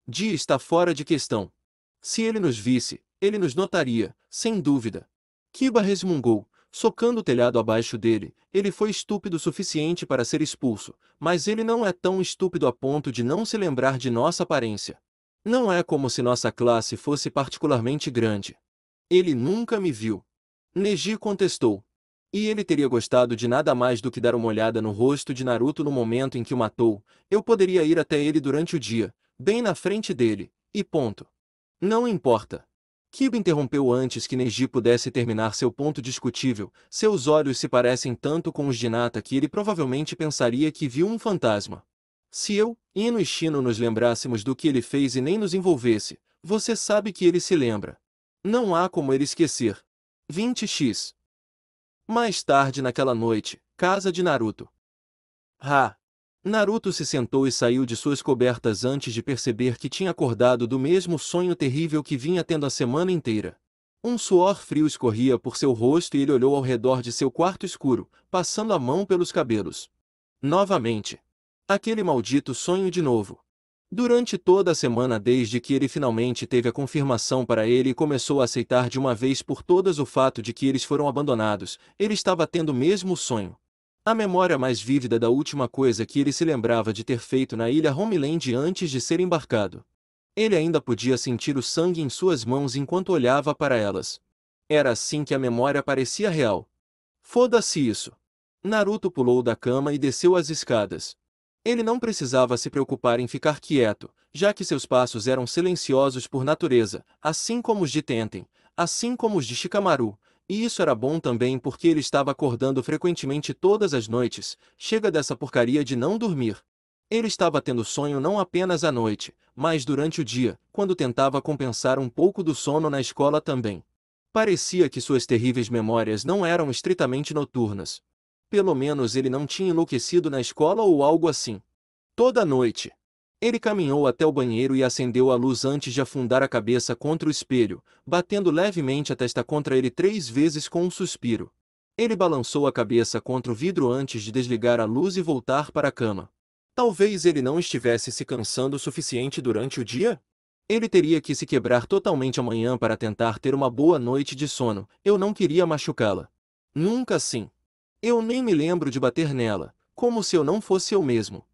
Dia está fora de questão. Se ele nos visse, ele nos notaria, sem dúvida. Kiba resmungou, socando o telhado abaixo dele. Ele foi estúpido o suficiente para ser expulso, mas ele não é tão estúpido a ponto de não se lembrar de nossa aparência. Não é como se nossa classe fosse particularmente grande. Ele nunca me viu. Neji contestou. E ele teria gostado de nada mais do que dar uma olhada no rosto de Naruto no momento em que o matou. Eu poderia ir até ele durante o dia, bem na frente dele, e ponto. Não importa. Kiba interrompeu antes que Neji pudesse terminar seu ponto discutível. Seus olhos se parecem tanto com os de Hinata que ele provavelmente pensaria que viu um fantasma. Se eu, Ino e Shino nos lembrássemos do que ele fez e nem nos envolvesse, você sabe que ele se lembra. Não há como ele esquecer. 20x. Mais tarde naquela noite, casa de Naruto. Naruto se sentou e saiu de suas cobertas antes de perceber que tinha acordado do mesmo sonho terrível que vinha tendo a semana inteira. Um suor frio escorria por seu rosto e ele olhou ao redor de seu quarto escuro, passando a mão pelos cabelos. Novamente. Aquele maldito sonho de novo. Durante toda a semana desde que ele finalmente teve a confirmação para ele e começou a aceitar de uma vez por todas o fato de que eles foram abandonados, ele estava tendo o mesmo sonho. A memória mais vívida da última coisa que ele se lembrava de ter feito na ilha Homeland antes de ser embarcado. Ele ainda podia sentir o sangue em suas mãos enquanto olhava para elas. Era assim que a memória parecia real. Foda-se isso. Naruto pulou da cama e desceu as escadas. Ele não precisava se preocupar em ficar quieto, já que seus passos eram silenciosos por natureza, assim como os de Tenten, assim como os de Shikamaru, e isso era bom também porque ele estava acordando frequentemente todas as noites. Chega dessa porcaria de não dormir. Ele estava tendo sonho não apenas à noite, mas durante o dia, quando tentava compensar um pouco do sono na escola também. Parecia que suas terríveis memórias não eram estritamente noturnas. Pelo menos ele não tinha enlouquecido na escola ou algo assim. Toda noite. Ele caminhou até o banheiro e acendeu a luz antes de afundar a cabeça contra o espelho, batendo levemente a testa contra ele 3 vezes com um suspiro. Ele balançou a cabeça contra o vidro antes de desligar a luz e voltar para a cama. Talvez ele não estivesse se cansando o suficiente durante o dia? Ele teria que se quebrar totalmente amanhã para tentar ter uma boa noite de sono. Eu não queria machucá-la. Nunca assim. Eu nem me lembro de bater nela, como se eu não fosse eu mesmo.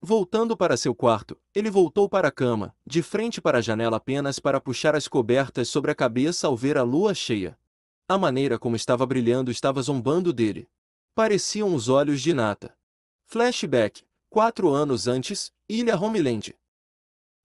Voltando para seu quarto, ele voltou para a cama, de frente para a janela apenas para puxar as cobertas sobre a cabeça ao ver a lua cheia. A maneira como estava brilhando estava zombando dele. Pareciam os olhos de Hinata. Flashback, 4 anos antes, Ilha Homeland.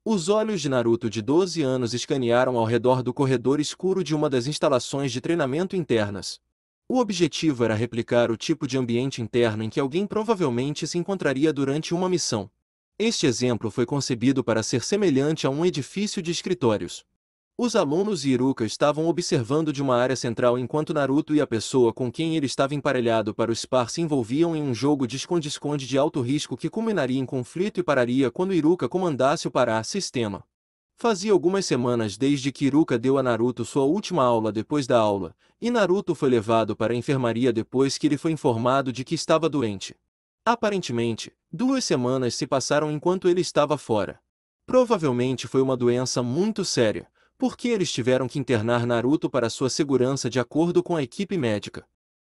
Os olhos de Naruto de 12 anos escanearam ao redor do corredor escuro de uma das instalações de treinamento internas. O objetivo era replicar o tipo de ambiente interno em que alguém provavelmente se encontraria durante uma missão. Este exemplo foi concebido para ser semelhante a um edifício de escritórios. Os alunos e Iruka estavam observando de uma área central enquanto Naruto e a pessoa com quem ele estava emparelhado para o Spar se envolviam em um jogo de esconde-esconde de alto risco que culminaria em conflito e pararia quando Iruka comandasse o Pará-sistema. Fazia algumas semanas desde que Iruka deu a Naruto sua última aula depois da aula, e Naruto foi levado para a enfermaria depois que ele foi informado de que estava doente. Aparentemente, 2 semanas se passaram enquanto ele estava fora. Provavelmente foi uma doença muito séria, porque eles tiveram que internar Naruto para sua segurança de acordo com a equipe médica.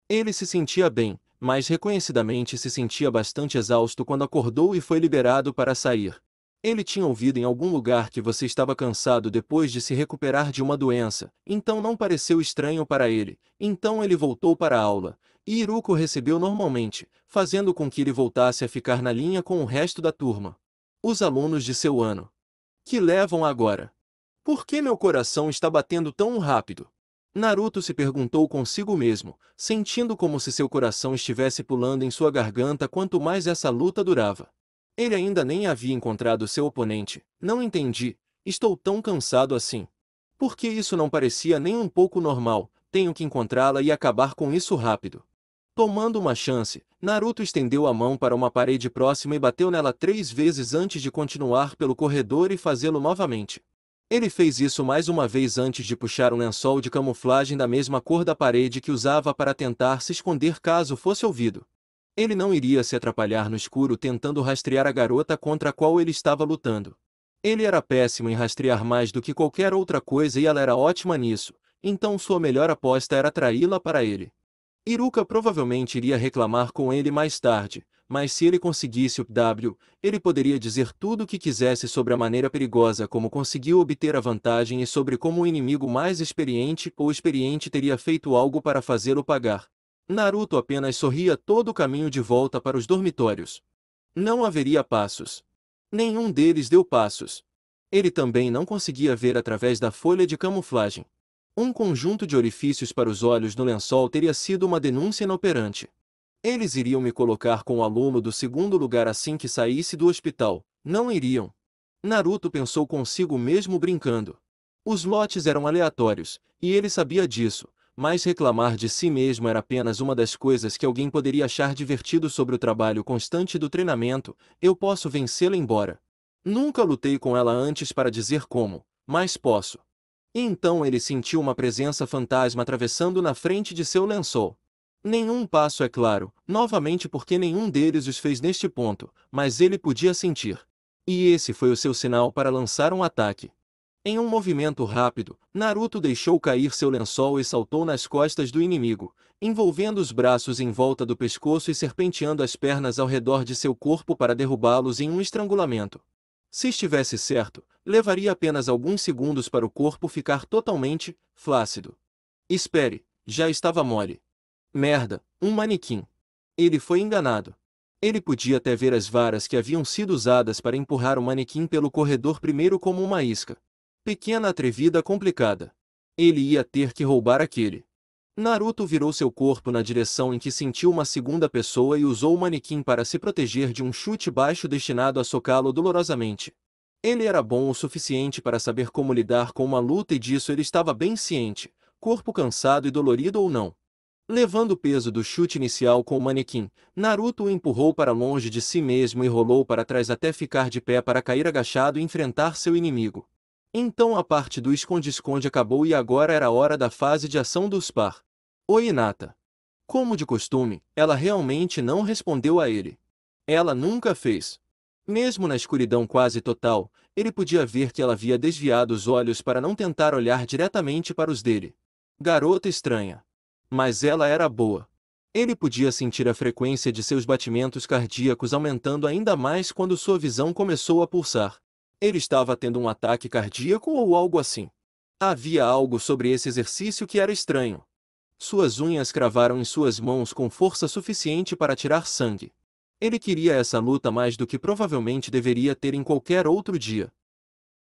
Ele se sentia bem, mas reconhecidamente se sentia bastante exausto quando acordou e foi liberado para sair. Ele tinha ouvido em algum lugar que você estava cansado depois de se recuperar de uma doença, então não pareceu estranho para ele. Então ele voltou para a aula, e Iruko recebeu normalmente, fazendo com que ele voltasse a ficar na linha com o resto da turma. Os alunos de seu ano. Que levam agora? Por que meu coração está batendo tão rápido? Naruto se perguntou consigo mesmo, sentindo como se seu coração estivesse pulando em sua garganta quanto mais essa luta durava. Ele ainda nem havia encontrado seu oponente. Não entendi. Estou tão cansado assim. Por que isso não parecia nem um pouco normal? Tenho que encontrá-la e acabar com isso rápido. Tomando uma chance, Naruto estendeu a mão para uma parede próxima e bateu nela 3 vezes antes de continuar pelo corredor e fazê-lo novamente. Ele fez isso mais uma vez antes de puxar um lençol de camuflagem da mesma cor da parede que usava para tentar se esconder caso fosse ouvido. Ele não iria se atrapalhar no escuro tentando rastrear a garota contra a qual ele estava lutando. Ele era péssimo em rastrear mais do que qualquer outra coisa e ela era ótima nisso, então sua melhor aposta era atraí-la para ele. Iruka provavelmente iria reclamar com ele mais tarde, mas se ele conseguisse o W, ele poderia dizer tudo o que quisesse sobre a maneira perigosa como conseguiu obter a vantagem e sobre como o inimigo mais experiente ou experiente teria feito algo para fazê-lo pagar. Naruto apenas sorria todo o caminho de volta para os dormitórios. Não haveria passos. Nenhum deles deu passos. Ele também não conseguia ver através da folha de camuflagem. Um conjunto de orifícios para os olhos no lençol teria sido uma denúncia inoperante. Eles iriam me colocar com o aluno do segundo lugar assim que saísse do hospital. Não iriam. Naruto pensou consigo mesmo brincando. Os lotes eram aleatórios, e ele sabia disso, mas reclamar de si mesmo era apenas uma das coisas que alguém poderia achar divertido sobre o trabalho constante do treinamento. Eu posso vencê-la embora. Nunca lutei com ela antes para dizer como, mas posso. E então ele sentiu uma presença fantasma atravessando na frente de seu lençol. Nenhum passo é claro, novamente porque nenhum deles os fez neste ponto, mas ele podia sentir. E esse foi o seu sinal para lançar um ataque. Em um movimento rápido, Naruto deixou cair seu lençol e saltou nas costas do inimigo, envolvendo os braços em volta do pescoço e serpenteando as pernas ao redor de seu corpo para derrubá-los em um estrangulamento. Se estivesse certo, levaria apenas alguns segundos para o corpo ficar totalmente flácido. Espere, já estava mole. Merda, um manequim. Ele foi enganado. Ele podia até ver as varas que haviam sido usadas para empurrar o manequim pelo corredor primeiro como uma isca. Pequena atrevida complicada. Ele ia ter que roubar aquele. Naruto virou seu corpo na direção em que sentiu uma segunda pessoa e usou o manequim para se proteger de um chute baixo destinado a socá-lo dolorosamente. Ele era bom o suficiente para saber como lidar com uma luta e disso ele estava bem ciente, corpo cansado e dolorido ou não. Levando o peso do chute inicial com o manequim, Naruto o empurrou para longe de si mesmo e rolou para trás até ficar de pé para cair agachado e enfrentar seu inimigo. Então a parte do esconde-esconde acabou e agora era a hora da fase de ação do Spar. Oi, Hinata. Como de costume, ela realmente não respondeu a ele. Ela nunca fez. Mesmo na escuridão quase total, ele podia ver que ela havia desviado os olhos para não tentar olhar diretamente para os dele. Garota estranha. Mas ela era boa. Ele podia sentir a frequência de seus batimentos cardíacos aumentando ainda mais quando sua visão começou a pulsar. Ele estava tendo um ataque cardíaco ou algo assim. Havia algo sobre esse exercício que era estranho. Suas unhas cravaram em suas mãos com força suficiente para tirar sangue. Ele queria essa luta mais do que provavelmente deveria ter em qualquer outro dia.